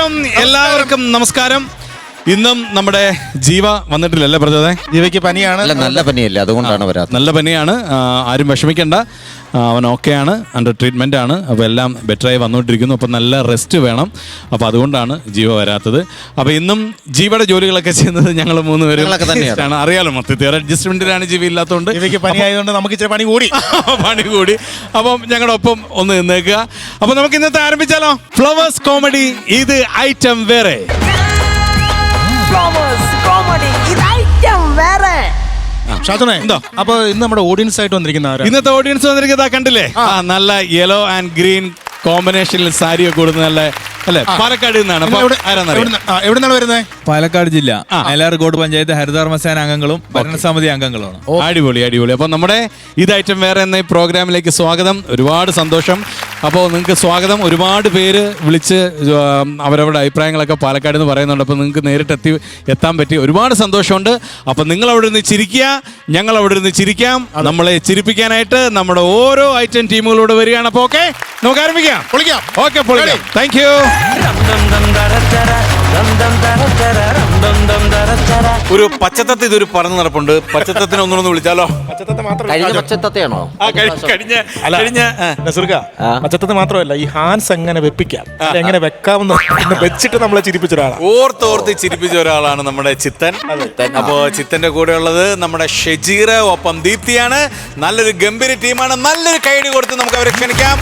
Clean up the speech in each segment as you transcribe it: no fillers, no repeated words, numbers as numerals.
അപ്പം എല്ലാവർക്കും നമസ്കാരം. ഇന്നും നമ്മുടെ ജീവ വന്നിട്ടില്ലല്ലേ പ്രചോദേ? ജീവയ്ക്ക് പനിയാണ്. നല്ല പനിയല്ലേ, അതുകൊണ്ടാണ് വരാത്തത്. നല്ല പനിയാണ്, ആരും വിഷമിക്കണ്ട. അവൻ ഓക്കെയാണ്, അണ്ടർ ട്രീറ്റ്മെൻ്റ് ആണ്. അപ്പോൾ എല്ലാം ബെറ്ററായി വന്നുകൊണ്ടിരിക്കുന്നു. അപ്പോൾ നല്ല റെസ്റ്റ് വേണം. അപ്പോൾ അതുകൊണ്ടാണ് ജീവ വരാത്തത്. അപ്പോൾ ഇന്നും ജീവയുടെ ജോലികളൊക്കെ ചെയ്യുന്നത് ഞങ്ങൾ 3 പേരും തന്നെയാണ്. അറിയാലോ, മൊത്തത്തിൽ അഡ്ജസ്റ്റ്മെൻറ്റിലാണ് ജീവ ഇല്ലാത്തതുകൊണ്ട്. ജീവയ്ക്ക് പനി ആയതുകൊണ്ട് നമുക്ക് ഇച്ചിരി പണി കൂടി. അപ്പം ഞങ്ങളുടെ ഒപ്പം ഒന്ന് നിന്നേക്കുക. അപ്പോൾ നമുക്ക് ഇന്നത്തെ ആരംഭിച്ചാലോ? ഫ്ലവേഴ്സ് കോമഡി, ഇത് ഐറ്റം വേറെ. അപ്പൊ ഇന്ന് നമ്മുടെ ഓഡിയൻസ് ആയിട്ട് വന്നിരിക്കുന്ന ഇന്നത്തെ ഓഡിയൻസ് വന്നിരിക്കുന്നത് കണ്ടില്ലേ? നല്ല യെല്ലോ ആൻഡ് ഗ്രീൻ കോമ്പിനേഷനിൽ സാരിയൊക്കെ കൊടുക്കുന്ന നല്ല അല്ലെ, പാലക്കാട് നിന്നാണ്. എവിടെ നിന്നാണ് വരുന്നത്? പാലക്കാട് ജില്ല അയലാർകോട് പഞ്ചായത്ത് ഹരിതകർമ്മസേന അംഗങ്ങളും ഭരണസമിതി അംഗങ്ങളുമാണ്. അടിപൊളി അടിപൊളി. അപ്പോൾ നമ്മുടെ ഇത് ഐറ്റം വേറെ എന്ന ഈ പ്രോഗ്രാമിലേക്ക് സ്വാഗതം. ഒരുപാട് സന്തോഷം. അപ്പോൾ നിങ്ങൾക്ക് സ്വാഗതം. ഒരുപാട് പേര് വിളിച്ച് അവരവരുടെ അഭിപ്രായങ്ങളൊക്കെ പാലക്കാട് നിന്ന് പറയുന്നുണ്ട്. അപ്പോൾ നിങ്ങൾക്ക് നേരിട്ട് എത്താൻ പറ്റി ഒരുപാട് സന്തോഷമുണ്ട്. അപ്പോൾ നിങ്ങൾ അവിടെ നിന്ന് ചിരിക്കുക, ഞങ്ങൾ അവിടെ നിന്ന് ചിരിക്കാം. നമ്മളെ ചിരിപ്പിക്കാനായിട്ട് നമ്മുടെ ഓരോ ഐറ്റം ടീമുകളോട് വരികയാണ്. അപ്പോൾ ഓക്കെ, നമുക്ക് ആരംഭിക്കാം. പൊളിക്കാം. ഓക്കെ, പൊളിക്കാം. Thank you. ഒരു പച്ചത്തത്ത് ഇതൊരു പറഞ്ഞു നടപ്പുണ്ട്. പച്ചത്തത്തിന് ഒന്നൊന്ന് വിളിച്ചാലോ? പച്ചത്തത്തയാണോ? പച്ചത്തത്ത് മാത്രമല്ല, ഈ ഹാൻസ് എങ്ങനെ വെപ്പിക്കാം, എങ്ങനെ വെക്കാമെന്ന് വെച്ചിട്ട് നമ്മളെ ചിരിപ്പിച്ച ഒരാളാണ്. ഓർത്തോർത്ത് ചിരിപ്പിച്ച ഒരാളാണ് നമ്മുടെ ചിത്തൻ. അപ്പോ ചിത്തന്റെ കൂടെ ഉള്ളത് നമ്മുടെ ഷെജീർ, ഒപ്പം ദീപ്തിയാണ്. നല്ലൊരു ഗംഭീര ടീമാണ്. നല്ലൊരു കൈയടി കൊടുത്ത് നമുക്ക് അവരെ ക്ഷണിക്കാം.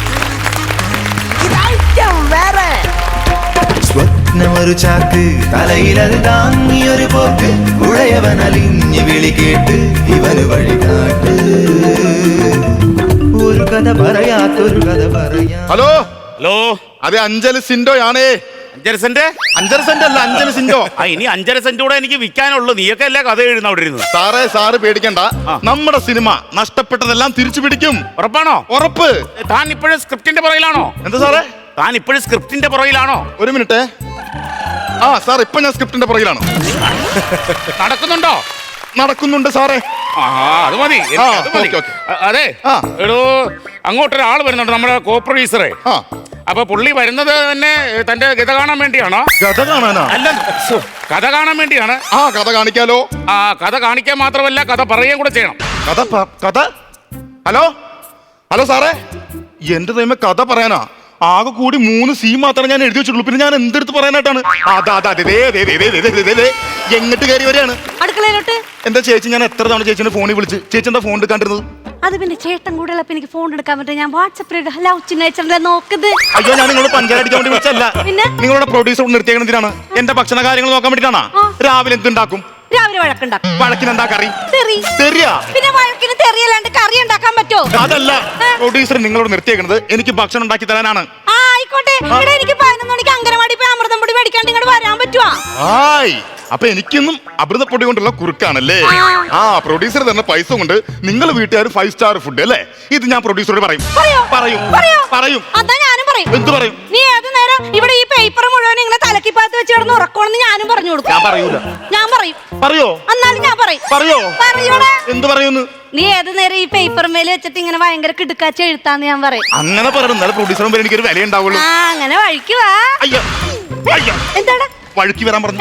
സ്വപ്നമൊരു ചാക്ക്, തലയിലത് താങ്ങിയൊരു പോക്ക്, ഉഴയവൻ അലിഞ്ഞ് വിളി കേട്ട് ഇവന് വഴികാട്ട്. ഒരു കഥ പറയാത്തൊരു കഥ പറയാ. ഹലോ ഹലോ, അതെ അഞ്ചൽ സിൻഡോ ആണേ. 5 സെന്റ് അല്ല, 5 സിൻഡോ. ഇനി 5.5 സെന്റ് കൂടെ എനിക്ക് വിൽക്കാനുള്ളൂ. നീയൊക്കെ അല്ലേ കഥ എഴുതുന്ന അവിടെ ഇരുന്ന്. സാറ് പേടിക്കണ്ട, നമ്മുടെ സിനിമ നഷ്ടപ്പെട്ടതെല്ലാം തിരിച്ചു പിടിക്കും. ഉറപ്പാണോ? ഉറപ്പ്. താൻ ഇപ്പോഴും സ്ക്രിപ്റ്റിന്റെ പുറകിലാണോ? എന്താ സാറേ? താൻ ഇപ്പോഴും സ്ക്രിപ്റ്റിന്റെ പുറകിലാണോ? ഒരു മിനിറ്റ്. സാർ, ഇപ്പൊ ഞാൻ സ്ക്രിപ്റ്റിന്റെ പുറകിലാണ്. നടക്കുന്നുണ്ടോ? നടക്കുന്നുണ്ട് സാറേ. അത് മതി. അതെ, എടോ, അങ്ങോട്ടൊരാൾ വരുന്നുണ്ട്, നമ്മുടെ കോ പ്രൊഡ്യൂസറെ. അപ്പൊ പുള്ളി വരുന്നത് തന്നെ തന്റെ ഗത കാണാൻ വേണ്ടിയാണോ? കഥ കാണാനാ? അല്ല, കഥ കാണാൻ വേണ്ടിയാണ്. കഥ കാണിക്കാലോ? കഥ കാണിക്കാൻ മാത്രമല്ല, കഥ പറയുകയും കൂടെ ചെയ്യണം. കഥ. ഹലോ ഹലോ സാറേ, എന്റെ ദൈവമേ, കഥ പറയാനാ? ആകെ കൂടി 3 സീൻ മാത്രമേ ഞാൻ എഴുതി വെച്ചിട്ടുള്ളൂ. പിന്നെ ഞാൻ എന്തെടുത്ത് പറയാനായിട്ടാണ്? എങ്ങോട്ട് കയറി വരെയാണ്? അടുക്കളയിലോട്ട്. എന്താ ചേച്ചി, ഞാൻ എത്ര തവണ ചേച്ചിന്റെ ഫോണിൽ വിളിച്ച്, ചേച്ചി എന്താ ഫോൺ എടുക്കാണ്ടിരുന്നത്? അത് പിന്നെ ചേട്ടൻ കൂടെ ഉള്ളപ്പോ എനിക്ക് ഫോൺ എടുക്കാൻ പറ്റും. ഞാൻ വാട്സാപ്പിൽ നോക്കുന്നത്. അയ്യോ, ഞാൻ നിങ്ങളോട് പഞ്ചായത്ത് വേണ്ടി വിളിച്ചല്ല. പിന്നെ നിങ്ങളുടെ പ്രൊഡ്യൂസർ നിർത്തിയേക്കുന്നതിനാണ്. എന്റെ ഭക്ഷണ കാര്യങ്ങൾ നോക്കാൻ വേണ്ടിട്ടാണ്. രാവിലെ എന്തുണ്ടാക്കും? രാവിലെ വഴക്കുണ്ടാക്കും. വഴക്കിന് എന്താ കറി? പിന്നെ വഴക്കിന് തെറിയല്ലാണ്ട് കറി ഉണ്ടാക്കാൻ പറ്റുമോ? അതല്ല, പ്രൊഡ്യൂസർ നിങ്ങളോട് നിർത്തിയേക്കുന്നത് എനിക്ക് ഭക്ഷണം ഉണ്ടാക്കി തരാനാണ്. ആയിക്കോട്ടെ. എനിക്ക് 11 മണിക്ക് അംഗനവാടി പോയി അമൃതം പൊടി മേടിക്കാണ്ട് ഇങ്ങോട്ട് വരാൻ പറ്റുവാ? അപ്പൊ എനിക്കൊന്നും അമൃതപ്പൊടി കൊണ്ടുള്ള കുറുക്കാണല്ലേ? പ്രൊഡ്യൂസർ തരുന്ന പൈസ കൊണ്ട് നിങ്ങൾ വീട്ടുകാർ 5 സ്റ്റാർ ഫുഡ് അല്ലേ? ഇത് ഞാൻ പ്രൊഡ്യൂസറോട് പറയും. അതാ ഞാനും പറയും. എന്ത് പറയും? നീ ഏത് നേരം ഇവിടെ ഈ പേപ്പർ മുഴുവൻ ഇങ്ങനെ തലക്കിപ്പാത്ത് വെച്ച് കിടന്ന് ഉറക്കണമെന്ന് ഞാനും പറഞ്ഞു കൊടുക്കും. ഞാൻ പറയൂല. ഞാൻ പറയും. പറയോ? എന്നാലും ഞാൻ പറയും. പറയോടാ? എന്ത് പറയുന്നു? നീ ഏത് നേരം ഈ പേപ്പർ മേലെ വെച്ചിട്ട് ഇങ്ങനെ ഭയങ്കര കിടുക്കാച്ച എഴുത്താന്ന് ഞാൻ പറയും. അങ്ങനെ പറയണം, പ്രൊഡ്യൂസറും പേര് എനിക്കൊരു വില ഉണ്ടാവുള്ളൂ. അങ്ങനെ വഴിക്കുവാ. എന്താടാ വഴുക്കി വരാൻ പറഞ്ഞു.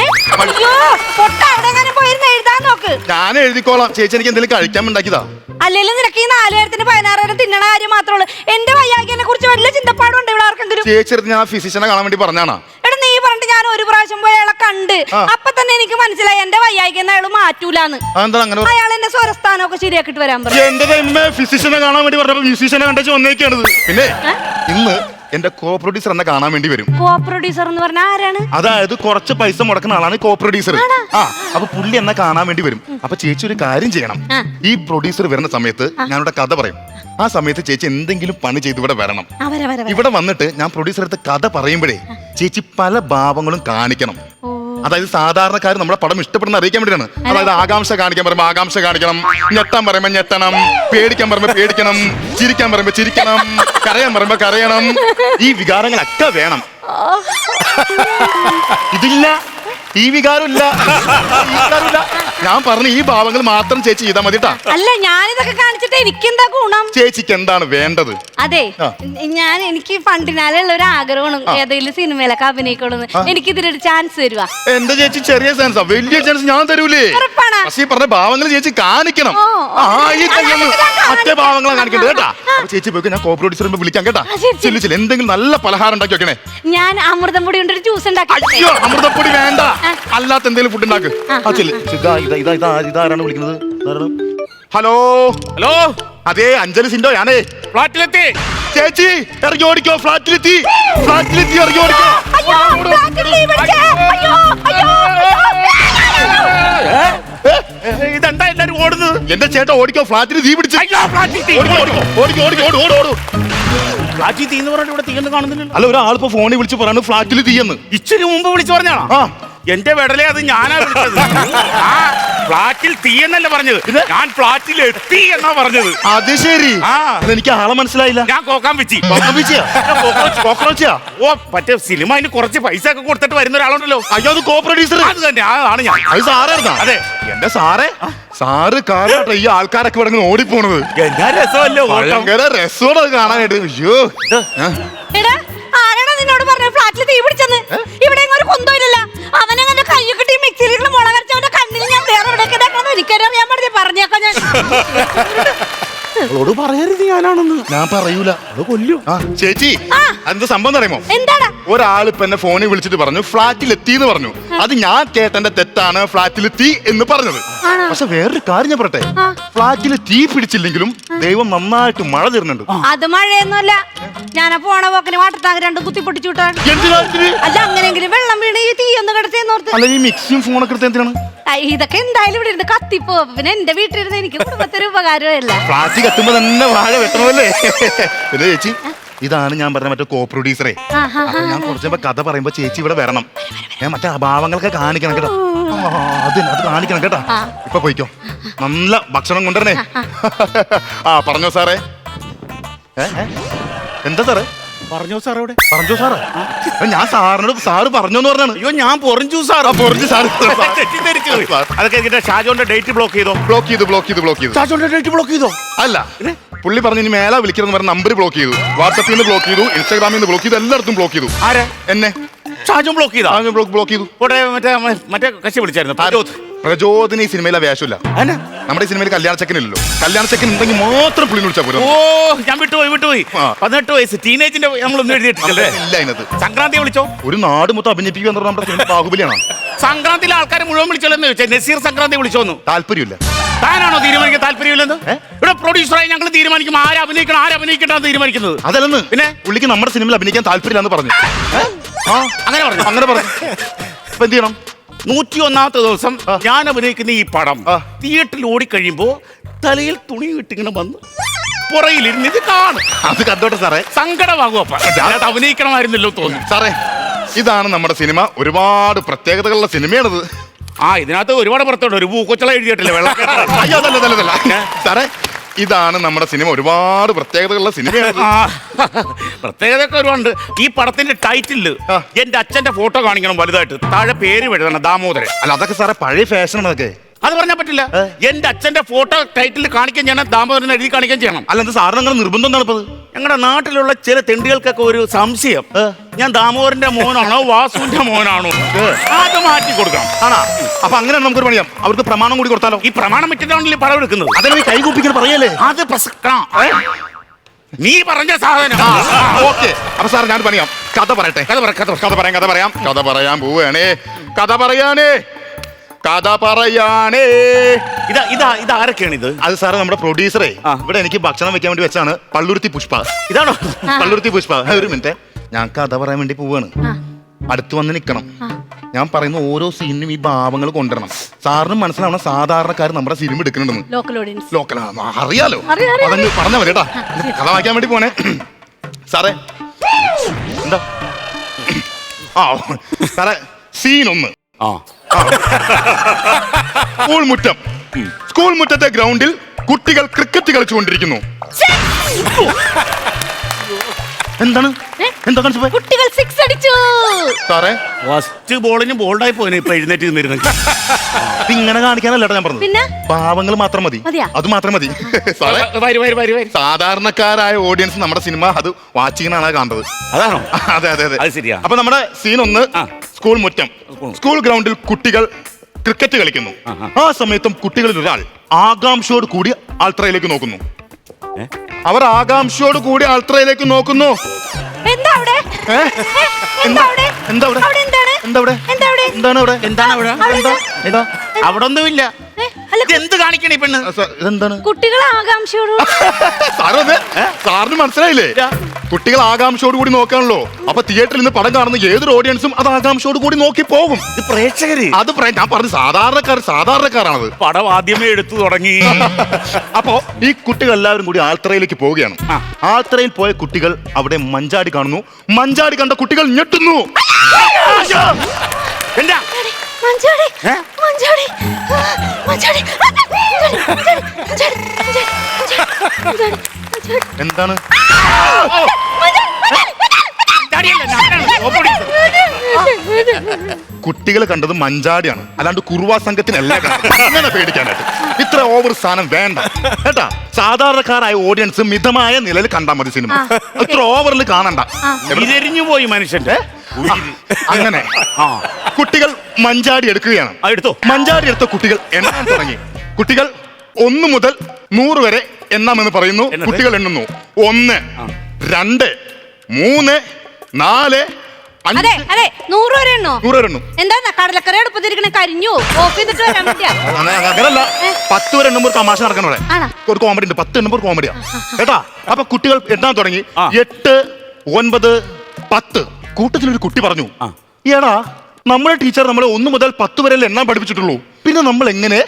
എഴുതാൻ നോക്ക്. ഞാൻ എഴുതിക്കോളാം. ചേച്ചി എനിക്ക് എന്തെങ്കിലും കഴിക്കാൻ ഉണ്ടാക്കിയതാ? അല്ലെങ്കിലും നിനക്ക് ഈ 4000-ന് 16,000 തിന്നണ കാര്യം മാത്രമേ ഉള്ളൂ. എന്റെ വയ്യാകിനെ കുറിച്ച് വലിയ ചിന്തപ്പാടുണ്ട് ഇവിടെ ആർക്കെങ്കിലും? ചേച്ചി ഞാൻ ഫിസിഷ്യനെ കാണാൻ വേണ്ടി പറഞ്ഞാണ്. എടാ, നീ പറഞ്ഞിട്ട് ഞാൻ ഒരു പ്രാവശ്യം പോയി അയാളെ കണ്ട്. അപ്പൊ തന്നെ എനിക്ക് മനസ്സിലായി എന്റെ വയ്യാകിന്ന് അയാൾ മാറ്റൂലെന്ന്. അയാൾ എന്റെ സ്വരസ്ഥാനമൊക്കെ ശരിയാക്കിട്ട് വരാൻ പറഞ്ഞു. എന്റെ ഫിസിഷ്യനെ കാണാൻ വേണ്ടി പറഞ്ഞപ്പോ മ്യൂസീഷ്യനെ കണ്ടു വന്നേക്കാണത്. പിന്നെ ഇന്ന് എന്റെ കോ പ്രൊഡ്യൂസർ എന്നെ കാണാൻ വേണ്ടി വരും. കോ പ്രൊഡ്യൂസർ എന്ന് പറഞ്ഞാൽ ആരാണ്? അതായത് കുറച്ച് പൈസ മുടക്കുന്ന ആളാണ് കോ പ്രൊഡ്യൂസർ. അപ്പൊ പുള്ളി എന്നെ കാണാൻ വേണ്ടി വരും. അപ്പൊ ചേച്ചി ഒരു കാര്യം ചെയ്യണം. ഈ പ്രൊഡ്യൂസർ വരുന്ന സമയത്ത് ഞാനിവിടെ കഥ പറയും. ആ സമയത്ത് ചേച്ചി എന്തെങ്കിലും പണി ചെയ്ത് ഇവിടെ വരണം. ഇവിടെ വന്നിട്ട് ഞാൻ പ്രൊഡ്യൂസർ അടുത്ത് കഥ പറയുമ്പോഴേ ചേച്ചി പല ഭാവങ്ങളും കാണിക്കണം. അതായത് സാധാരണക്കാർ നമ്മുടെ പടം ഇഷ്ടപ്പെടുന്ന അറിയിക്കാൻ വേണ്ടിയാണ്. അതായത് ആകാംക്ഷ കാണിക്കാൻ പറയുമ്പോൾ ആകാംക്ഷ കാണിക്കണം, ഞെട്ടാൻ പറയുമ്പോൾ ഞെട്ടണം, പേടിക്കാൻ പറയുമ്പോൾ പേടിക്കണം, ചിരിക്കാൻ പറയുമ്പോൾ ചിരിക്കണം, കരയാൻ പറയുമ്പോൾ കരയണം. ഈ വികാരങ്ങളൊക്കെ വേണം. ഇതില്ല, ഈ വികാരമില്ല. ഞാൻ പറഞ്ഞു ഈ ഭാവങ്ങൾ മാത്രം ചേച്ചി ചെയ്താൽ മതി കേട്ടാ. അല്ല ഞാനിതൊക്കെ കാണിച്ചിട്ട് എനിക്കെന്താ ഗുണം? ചേച്ചിക്ക് എന്താണ് വേണ്ടത്? അതെ എനിക്ക് ഫണ്ടിനാലുള്ള ഒരു ആഗ്രഹമാണ് ഏതെങ്കിലും സിനിമയിലൊക്കെ അഭിനയിക്കണമെന്ന്. എനിക്ക് ഇതിലൊരു ചാൻസ് തരുവാ? എന്റെ ചേച്ചി ചെറിയ ചാൻസാ, വലിയ ചാൻസ് ഞാൻ തരൂലേ. പക്ഷേ ഈ പറഞ്ഞ ഭാവങ്ങൾ ചേച്ചി കാണിക്കണം. മറ്റേ ഭാവങ്ങളെ കാണിക്കണ്ടത് കേട്ടാ. ചേച്ചി പോയി ഞാൻ കോ പ്രൊഡ്യൂസർ വിളിക്കാം കേട്ടാ. ചെല്ലു എന്തെങ്കിലും നല്ല പലഹാരം ഉണ്ടാക്കി വെക്കണേ. ഞാൻ അമൃതം പൊടി കൊണ്ടൊരു ജ്യൂസ് ഉണ്ടാക്കി. അയ്യോ അമൃതപ്പൊടി വേണ്ട, അല്ലാത്ത എന്തെങ്കിലും ഫുഡ് ഉണ്ടാക്ക്. ഇതാരാണ് വിളിക്കുന്നത്? ഹലോ ഹലോ, അതെ അഞ്ജലി സിൻഡോ ഞാനേ. ഫ്ലാറ്റിലെത്തി ചേച്ചി ഇറങ്ങി ഓടിക്കോ, ഫ്ലാറ്റിലെത്തി ഇറങ്ങി ഓടിക്കോ. ഇതെന്താ എല്ലാരും ഓടുന്നത്? എന്റെ ചേട്ടാ ഓടിക്കോ, ഫ്ലാറ്റിൽ തീ പിടിച്ചു. ഫ്ലാറ്റിൽ തീ എന്ന് പറഞ്ഞിട്ട് ഇവിടെ തീയെന്ന് കാണുന്നില്ലല്ലോ. അല്ല ഒരാളിപ്പോ ഫോണിൽ വിളിച്ച് പറയാണ് ഫ്ലാറ്റിൽ തീയെന്ന്. ഇച്ചിരി മുമ്പ് വിളിച്ചു പറഞ്ഞാണോ? ആ എന്റെ വെടലേ, അത് ഞാനാ വിളിച്ചത്. ആ ഫ്ലാറ്റിൽ തീ എന്നല്ല പറഞ്ഞത്, ഞാൻ ഫ്ലാറ്റിൽ എത്തി എന്നാ പറഞ്ഞത്. അത് ശരി. ആ എനിക്ക് ആളെ മനസ്സിലായില്ല. ഞാൻ കോക്കാൻ വെച്ചി. കോക്രോച്ചാ? ഓ മറ്റേ സിനിമ അതിന് കുറച്ച് പൈസ ഒക്കെ കൊടുത്തിട്ട് വരുന്ന ഒരാളുണ്ടല്ലോ. അയ്യോ അത് കോ പ്രൊഡ്യൂസർ. അത് തന്നെ, ആണ് ഞാൻ. അത് സാറായിരുന്നാ? അതെ. എന്റെ സാറ് കാരണട്ടോ ഈ ആൾക്കാരൊക്കെ ഇവിടെ ഓടിപ്പോണത്. എന്നാ രസമല്ലോ, ഭയങ്കര രസമാണ് അത് കാണാനായിട്ട്. അയ്യോ ആരാണ് നിന്നോട് പറഞ്ഞ ഫ്ലാറ്റിൽ തീ പിടിച്ചെന്ന്? ഇവിടെ ഒരു കൊന്തമില്ല. അവനങ്ങനെ കൈ കിട്ടി മിക്സിയിലിട്ട് മുളക് അരച്ചവന്റെ കണ്ണിൽ ഞാൻ വേറെ എവിടെയൊക്കെ എനിക്കറിയാൻ പാടില്ല. പറഞ്ഞേക്കാം ഞാൻ. അവളോട് പറയരുത് ഞാനാണെന്ന്. ഞാൻ പറയൂല, അത് കൊല്ലു. ചേച്ചി എന്താ സംഭവം അറിയുമോ? എന്താണ്? ഒരാളിപ്പോ എന്നെ ഫോണിൽ വിളിച്ചിട്ട് പറഞ്ഞു ഫ്ലാറ്റിൽ എത്തി എന്ന് പറഞ്ഞു. അത് ഞാൻ കേട്ടെന്റെ തെറ്റാണ്, ഫ്ലാറ്റിൽ തീ എന്ന് പറഞ്ഞത്. പക്ഷെ വേറൊരു കാര്യം ഞാൻ പറയട്ടെ, ഫ്ലാറ്റിൽ തീ പിടിച്ചില്ലെങ്കിലും ദൈവം നന്നായിട്ട് മഴ തരുന്നുണ്ട്. അത് മഴയൊന്നുമല്ല, ഞാൻ പോണ പോക്കിന് വാട്ടത്താങ്ക് രണ്ടും കുത്തി പൊട്ടിച്ചു വിട്ടാണ്. അല്ല അങ്ങനെയെങ്കിലും വെള്ളം വീണ് ഈ തീ ഒന്ന് കിടത്തേന്നോർത്ത്. അല്ല ഈ മിക്സിയും ഫോണൊക്കെ എടുത്ത് എന്തിനാണ്? ഇതൊക്കെ എന്തായാലും ഇവിടെ ഇരുന്ന് കത്തിപ്പോ. പിന്നെ എന്റെ വീട്ടിലിരുന്ന് എനിക്ക് കുടുംബത്തിന് ഉപകാരമല്ല. ഫ്ലാറ്റ് കത്തുമ്പോ തന്നെ വാഴ വെട്ടണമല്ലേ? പിന്നെ ചേച്ചി ഇതാണ് ഞാൻ പറഞ്ഞ മറ്റേ കോ പ്രൊഡ്യൂസറെ. ഞാൻ കുറച്ചുമ്പോ കഥ പറയുമ്പോ ചേച്ചി ഇവിടെ വരണം. ഞാൻ മറ്റേ അഭാവങ്ങളൊക്കെ കാണിക്കണം കേട്ടോ. അത് കാണിക്കണം കേട്ടോ. ഇപ്പൊ പോയിക്കോ, നല്ല ഭക്ഷണം കൊണ്ടുവരണേ. പറഞ്ഞോ സാറേ. എന്താ സാറേ? പറഞ്ഞോ സാർ ഇവിടെ. പറഞ്ഞോ സാറേ? ഞാൻ സാറിനോട് സാറ് പറഞ്ഞോന്ന് പറഞ്ഞാണ്. അയ്യോ ഞാൻ പൊറിഞ്ചു സാർ. അതൊക്കെ ഷാജോന്റെ ഡേറ്റ് ബ്ലോക്ക് ചെയ്തോ? ബ്ലോക്ക് ചെയ്തു. ഷാജോന്റെ ഡേറ്റ് ബ്ലോക്ക് ചെയ്തോ? അല്ല പുള്ളി പറഞ്ഞു ഇനി മേല വിളിക്കണം പറഞ്ഞ നമ്പർ ബ്ലോക്ക് ചെയ്തു. വാട്സപ്പിൽ നിന്ന് ബ്ലോക്ക് ചെയ്തു, ഇൻസ്റ്റാഗ്രാമിൽ നിന്ന് ബ്ലോക്ക് ചെയ്തു, എല്ലായിടത്തും ബ്ലോക്ക് ചെയ്തു. ആരെ? എന്നെ. ഷാജോൻ ബ്ലോക്ക് ചെയ്താ? ബ്ലോക്ക് ചെയ്തു. മറ്റേ കക്ഷി വിളിച്ചായിരുന്നു പ്രചോദന. ഈ സിനിമയിലെ വേഷമില്ല. നമ്മുടെ ഈ സിനിമയിൽ കല്യാണ ചെക്കനില്ലല്ലോ. കല്യാണ ചെക്കൻ ഉണ്ടെങ്കിൽ മാത്രം പുള്ളി വിളിച്ചാൽ പോലും. ഓ ഞാൻ വിട്ടുപോയി. 18 വയസ്സ് ടീനേജിന്റെ നമ്മളൊന്നും എഴുതിയിട്ടില്ലേ? ഇല്ല അതിനകത്ത്. സംക്രാന്തി വിളിച്ചോ? ഒരു നാട് മൊത്തം അഭിനയിപ്പിക്കുക എന്ന് പറഞ്ഞാൽ നമ്മുടെ സിനിമ ബാഹുബലിയാണ്. സംക്രാന്തിയിലെ ആൾക്കാരെ മുഴുവൻ വിളിച്ചോന്ന് ചോദിച്ചാൽ നസീർ സംക്രാന്തി വിളിച്ചോന്നു. താല്പര്യമില്ല. താനാണോ തീരുമാനിക്കാൻ താല്പര്യമില്ലെന്ന്? ഇവിടെ പ്രൊഡ്യൂസറായി ഞങ്ങൾ തീരുമാനിക്കും ആരെ അഭിനയിക്കണം ആരെ അഭിനയിക്കണ്ടെന്ന് തീരുമാനിക്കുന്നത്. അതല്ലെന്ന്. പിന്നെ പുള്ളിക്ക് നമ്മുടെ സിനിമയിൽ അഭിനയിക്കാൻ താല്പര്യമില്ലെന്ന് പറഞ്ഞു. അങ്ങനെ പറഞ്ഞു. ഇപ്പൊ എന്ത് ചെയ്യണം? 101ാമത്തെ ദിവസം ഞാൻ അഭിനയിക്കുന്ന ഈ പടം തിയേറ്ററിൽ ഓടിക്കഴിയുമ്പോ തലയിൽ തുണി ഇട്ടിങ്ങനെ വന്ന് പുറയിലിരുന്ന് ഇത് കാണും. അത് കണ്ടോട്ടെ സാറേ. സങ്കടമാകും. അപ്പൊ അഭിനയിക്കണമായിരുന്നല്ലോ തോന്നുന്നു. സാറേ ഇതാണ് നമ്മുടെ സിനിമ. ഒരുപാട് പ്രത്യേകതകളുള്ള സിനിമയാണിത്. ഇതിനകത്ത് ഒരുപാട് പുറത്തോട്ട് ഒരു പൂക്കൊച്ചള എഴുതിയിട്ടില്ല വെള്ളം. അയ്യോ അതല്ല സാറേ, ഇതാണ് നമ്മുടെ സിനിമ. ഒരുപാട് പ്രത്യേകതകളുള്ള സിനിമയാണ്. പ്രത്യേകതയൊക്കെ ഒരുപാട്. ഈ പടത്തിന്റെ ടൈറ്റില് എന്റെ അച്ഛന്റെ ഫോട്ടോ കാണിക്കണം വലുതായിട്ട്, താഴെ പേര് എഴുതണം ദാമോദരൻ. അല്ല അതൊക്കെ സാറേ പഴയ ഫാഷനാണ്. അതൊക്കെ അത് പറഞ്ഞാൽ പറ്റില്ല. എന്റെ അച്ഛന്റെ ഫോട്ടോ ടൈറ്റിൽ കാണിക്കാൻ ചെയ്യണം, ദാമോദരൻ എഴുതി കാണിക്കാൻ ചെയ്യണം. അല്ല എന്താ സാറിന് അങ്ങനെ നിർബന്ധം എന്താണ് ഇപ്പത്? ഞങ്ങളുടെ നാട്ടിലുള്ള ചില തെണ്ടികൾക്കൊക്കെ ഒരു സംശയം, ഞാൻ ദാമോദരന്റെ മോനാണോ വാസുവിന്റെ മോനാണോ? അത് മാറ്റി കൊടുക്കണം. ആണോ? അപ്പൊ അങ്ങനെ നമുക്കൊരു പണിയാം, അവർക്ക് പ്രമാണം കൂടി കൊടുത്താലോ? ഈ പ്രമാണം വിറ്റിട്ടാണല്ലോ പടം എടുക്കുന്നത്. അതിനെ ഈ കൈകൂപ്പിക്കാൻ പറയല്ലേ? അത് പ്രസക്തം. നീ പറഞ്ഞ സാധനം. ഓക്കെ. അപ്പൊ സാർ ഞാൻ പണിയാം. കഥ പറയട്ടെ. കഥ പറയാൻ പോവുകയാണേ. ഇതാരൊക്കെയാണ് ഇത്? അത് സാറേ നമ്മുടെ പ്രൊഡ്യൂസറെ ഇവിടെ എനിക്ക് ഭക്ഷണം വെക്കാൻ വേണ്ടി വെച്ചാണ്. പള്ളുരുത്തി പുഷ്പ. ഇതാണോ പള്ളുരുത്തി പുഷ്പ? ഒരു മിനിറ്റ്, ഞാൻ കഥ പറയാൻ വേണ്ടി പോവാണ്. അടുത്ത് വന്ന് നിൽക്കണം. ഞാൻ പറയുന്ന ഓരോ സീനിനും ഈ ഭാവങ്ങൾ കൊണ്ടുവരണം. സാറിനും മനസ്സിലാവണം സാധാരണക്കാർ നമ്മുടെ സിനിമ എടുക്കുന്നുണ്ടെന്ന്. ലോക്കലാണ് അറിയാലോ. അതങ്ങ് പറഞ്ഞാൽ മതി കേട്ടാ. കഥ വായിക്കാൻ വേണ്ടി പോണേ. സാറേ എന്താ? സാറേ സീൻ 1. സ്കൂൾ മുറ്റത്തെ ഗ്രൗണ്ടിൽ കുട്ടികൾ ക്രിക്കറ്റ് കളിച്ചുകൊണ്ടിരിക്കുന്നു. എന്താണ് എന്താ കാണിച്ചു പോയി കുട്ടികൾ 6 അടിച്ചു. സാറേ ഫസ്റ്റ് ബോളിന് ബോൾഡായി പോയിന് ഇപ്പൊ എഴുന്നേറ്റ് നിന്നിരുന്നു. ഇത് ഇങ്ങനെ കാണിക്കാനല്ല ഞാൻ പറഞ്ഞത്. പിന്നെ? പാവങ്ങൾ മാത്രം മതി, മതിയാ? അത് മാത്രം മതി. സാറേ സാധാരണക്കാരായ ഓഡിയൻസ് നമ്മുടെ സിനിമ അത് വാച്ചിങ്ങിനാണ് കാണുന്നത്. അതാണോ? അതെ അതെ അതെ, അത് ശരിയാ. അപ്പൊ നമ്മുടെ സീൻ 1 സ്കൂൾ മുറ്റം. സ്കൂൾ ഗ്രൗണ്ടിൽ കുട്ടികൾ ക്രിക്കറ്റ് കളിക്കുന്നു. ആ സമയത്തും കുട്ടികളിൽ ഒരാൾ ആകാംക്ഷയോട് കൂടി ആൾത്രയിലേക്ക് നോക്കുന്നു. അവർ ആകാംക്ഷയോട് കൂടി ആൾത്രയിലേക്ക് നോക്കുന്നു. എന്താ അവിടെ? എന്താ അവിടെ? എന്താ അവിടെ? എന്താ അവിടെ? എന്താണ് അവിടെ? എന്താണ് അവിടെ? അവിടെ ഒന്നുമില്ല. എന്ത് കാണിക്കണേ പെണ്ണ്? ഇതെന്താണ്? കുട്ടികൾ ആകാംക്ഷയോട് സാറിന് മനസ്സിലായില്ലേ? കുട്ടികൾ ആകാംക്ഷയോട് കൂടി നോക്കാണല്ലോ. അപ്പൊ തിയേറ്ററിൽ നിന്ന് പടം കാണുന്ന ഏതൊരു ഓഡിയൻസും അത് ആകാംക്ഷയോട് കൂടി നോക്കി പോകും. ഇത് പ്രേക്ഷകര്. അത് ഞാൻ പറഞ്ഞു സാധാരണക്കാരാണത്. പടം ആദ്യമേ എടുത്തു തുടങ്ങി. അപ്പോ ഈ കുട്ടികൾ എല്ലാവരും കൂടി ആൾത്തറയിലേക്ക് പോവുകയാണ്. ആൾത്തറയിൽ പോയ കുട്ടികൾ അവിടെ മഞ്ചാടി കാണുന്നു. മഞ്ചാടി കണ്ട കുട്ടികൾ ഞെട്ടുന്നു. എന്താ മഞ്ചാടി മഞ്ചാടി മഞ്ചാടി എന്താണ്? കുട്ടികൾ കണ്ടത് മഞ്ചാടിയാണ്, അല്ലാണ്ട് കുറുവാ സംഘത്തിനല്ല കണ്ടത്. അങ്ങനെ പേടിക്കാനായിട്ട് ഇത്ര ഓവർ സാധനം വേണ്ട കേട്ടാ. സാധാരണക്കാരായ ഓഡിയൻസ് മിതമായ നിലയിൽ കണ്ടാൽ മതി സിനിമ. ഇത്ര ഓവറിൽ കാണണ്ട. ഇതെരിഞ്ഞു പോയി മനുഷ്യന്റെ. അങ്ങനെ കുട്ടികൾ മഞ്ചാടി എടുക്കുകയാണ്. എടുത്തോ? മഞ്ചാടി എടുത്ത കുട്ടികൾ എണ്ണാൻ തുടങ്ങി. കുട്ടികൾ 1 മുതൽ 100 വരെ എണ്ണാമെന്ന് പറയുന്നു. കുട്ടികൾ എണ്ണുന്നു. 1 2 3 4 5. 100 വരെ എണ്ണോ? 100 വരെ എണ്ണും. എന്താ കടലക്കറി അടുപ്പത്തിരിക്കണ കരിഞ്ഞു ഓഫ് ചെയ്തിട്ട് വരാൻ പറ്റിയ? അങ്ങനല്ല, 10 വരെ എണ്ണുമ്പോൾ ഒരു തമാശ നടക്കണം. ഇവിടെ ഒരു കോമഡി ഉണ്ട്. 10 എണ്ണുമ്പോൾ കോമഡിയാ കേട്ടാ. അപ്പൊ കുട്ടികൾ എണ്ണാൻ തുടങ്ങി. 8 9 10. കൂട്ടത്തിലൊരു കുട്ടി പറഞ്ഞു, എടാ നമ്മളെ ടീച്ചർ നമ്മളെ 1 മുതൽ 10 വരെ എണ്ണാൻ പഠിപ്പിച്ചിട്ടുള്ളൂ, പിന്നെ നമ്മൾ എങ്ങനെ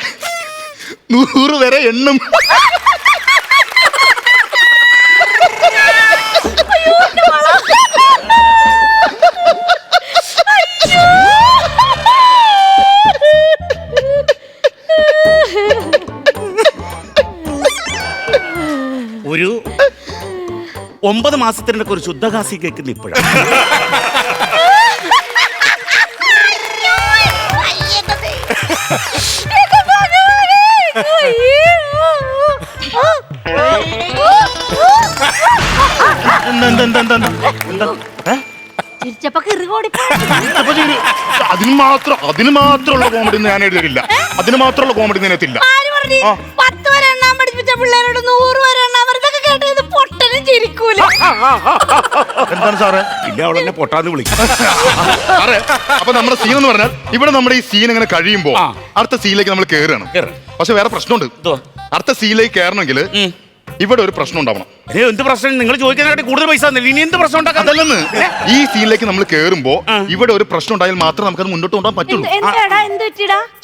100 വരെ എണ്ണും? ഒരു 9 മാസത്തിനൊക്കെ ഒരു ശുദ്ധകാസി കേൾക്കുന്ന ഇപ്പോഴാണ്. അതിന് മാത്രമുള്ള കോമഡി ഞാൻ എഴുതിയില്ല. അതിന് മാത്രമുള്ള കോമഡി നിനത്തില്ല. 10 വരെ എണ്ണാൻ പഠിപ്പിച്ച പിള്ളേരോട് 100 വരെ എണ്ണാൻ അവർക്ക് കേട്ടത് പൊട്ടനും ചിരിക്കൂല. എന്താണ് സാറേ? ഇല്ല, അവൾ എന്നെ പൊട്ടാന്ന് വിളിക്കും. സാറേ, അപ്പൊ നമ്മുടെ സീൻ എന്ന് പറഞ്ഞാൽ ഇവിടെ നമ്മുടെ ഈ സീൻ ഇങ്ങനെ കഴിയുമ്പോ അടുത്ത സീനിലേക്ക് നമ്മൾ കയറുകയാണ്. പക്ഷെ വേറെ പ്രശ്നമുണ്ട്. അടുത്ത സീനിലേക്ക് കയറണമെങ്കിൽ ഇവിടെ ഒരു പ്രശ്നം ഉണ്ടാവണം. എന്ത് പ്രശ്നം? നിങ്ങൾ ചോദിക്കാനായിട്ട് കൂടുതൽ പൈസ ഇനി എന്ത് പ്രശ്നം ഉണ്ടാക്കാൻ? അതല്ലെന്ന്, ഈ സീനിലേക്ക് നമ്മൾ കയറുമ്പോ ഇവിടെ ഒരു പ്രശ്നം ഉണ്ടായാൽ മാത്രമേ നമുക്കത് മുന്നോട്ട് കൊണ്ടുപോകാൻ പറ്റുള്ളൂ.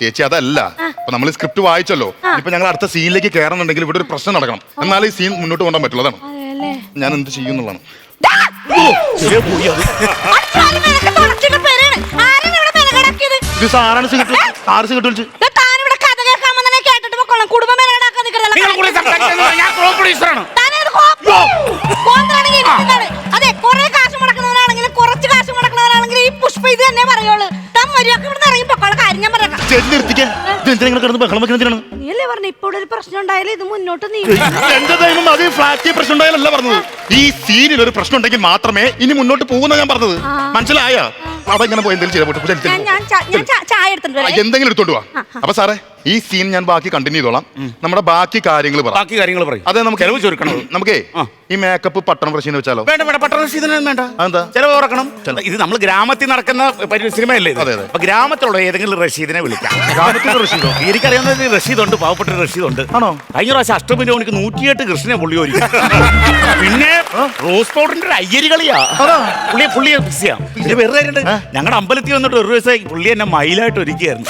ചേച്ചി അതല്ല, അപ്പൊ നമ്മൾ സ്ക്രിപ്റ്റ് വായിച്ചല്ലോ. ഇപ്പൊ ഞങ്ങൾ അടുത്ത സീനിലേക്ക് കയറണമെന്നുണ്ടെങ്കിൽ ഇവിടെ ഒരു പ്രശ്നം നടക്കണം, എന്നാലേ ഈ സീൻ മുന്നോട്ട് കൊണ്ടുപോകാൻ പറ്റുള്ളൂ. അതാണ് ഞാൻ എന്ത് ചെയ്യുന്നുള്ളതാണ്. ഇത് സാറാണ് സിഗരറ്റ് വിളിച്ച് അതെ, കുറെ കാശ് മുടക്കുന്നവരാണെങ്കിലും കുറച്ച് കാശ് മുടക്കുന്നവരാണെങ്കിലും ഈ പുഷ്പ ഇത് തന്നെ പറയുള്ളൂ. നീയല്ലേ പറഞ്ഞ ഇപ്പോൾ ഒരു പ്രശ്നം ഉണ്ടായാലും ഇത് മുന്നോട്ട് പ്രശ്നം ഉണ്ടായാലല്ല പറഞ്ഞത്. ഈ സീനിൽ ഒരു പ്രശ്നം ഉണ്ടെങ്കിൽ മാത്രമേ ഇനി മുന്നോട്ട് പോകുന്ന ഞാൻ പറഞ്ഞത്. മനസ്സിലായ? അവിടെ ഇങ്ങനെ പോയി എന്തെങ്കിലും എടുത്തോണ്ട് പോവാ. അപ്പൊ സാറേ, ഈ സീൻ ഞാൻ ബാക്കി കണ്ടിന്യൂ ചെയ്തോളാം. നമ്മുടെ ബാക്കി കാര്യങ്ങൾ പറയും. അതെ, നമുക്ക് ചെലവ് ചുരുക്കണം. നമുക്കേ ഈ മേക്കപ്പ് പട്ടണം പ്രശ്നം വെച്ചാലോ? വേണ്ട വേണ്ട, പട്ടണ പ്രശ്നം വേണ്ട. എന്താ ചെലവ് കുറക്കണം? ഇത് നമ്മൾ ഗ്രാമത്തിൽ നടക്കുന്ന സിനിമയല്ലേ? അപ്പൊ ഗ്രാമത്തിലുള്ള ഏതെങ്കിലും റഷീദിനെ വിളിക്കാം. എനിക്കറിയാവുന്ന റഷീദ് ഉണ്ട്, പാവപ്പെട്ട റഷീദ് ഉണ്ട്. ആണോ? കഴിഞ്ഞ പ്രാവശ്യം അഷ്ടമിന് മണിക്ക് 108 കൃഷ്ണനെ പുള്ളി ഒരുക്കി. പിന്നെ റോസ് പൗഡറിന്റെ ഒരു അയ്യരി കളിയാ പുള്ളിയെ ഫിക്സ് ചെയ്യാം. പിന്നെ വേറെ കാര്യമുണ്ട്, ഞങ്ങളുടെ അമ്പലത്തിൽ വന്നിട്ട് ഒരു ദിവസം പുള്ളി എന്നെ മയിലായിട്ട് ഒരുക്കിയായിരുന്നു.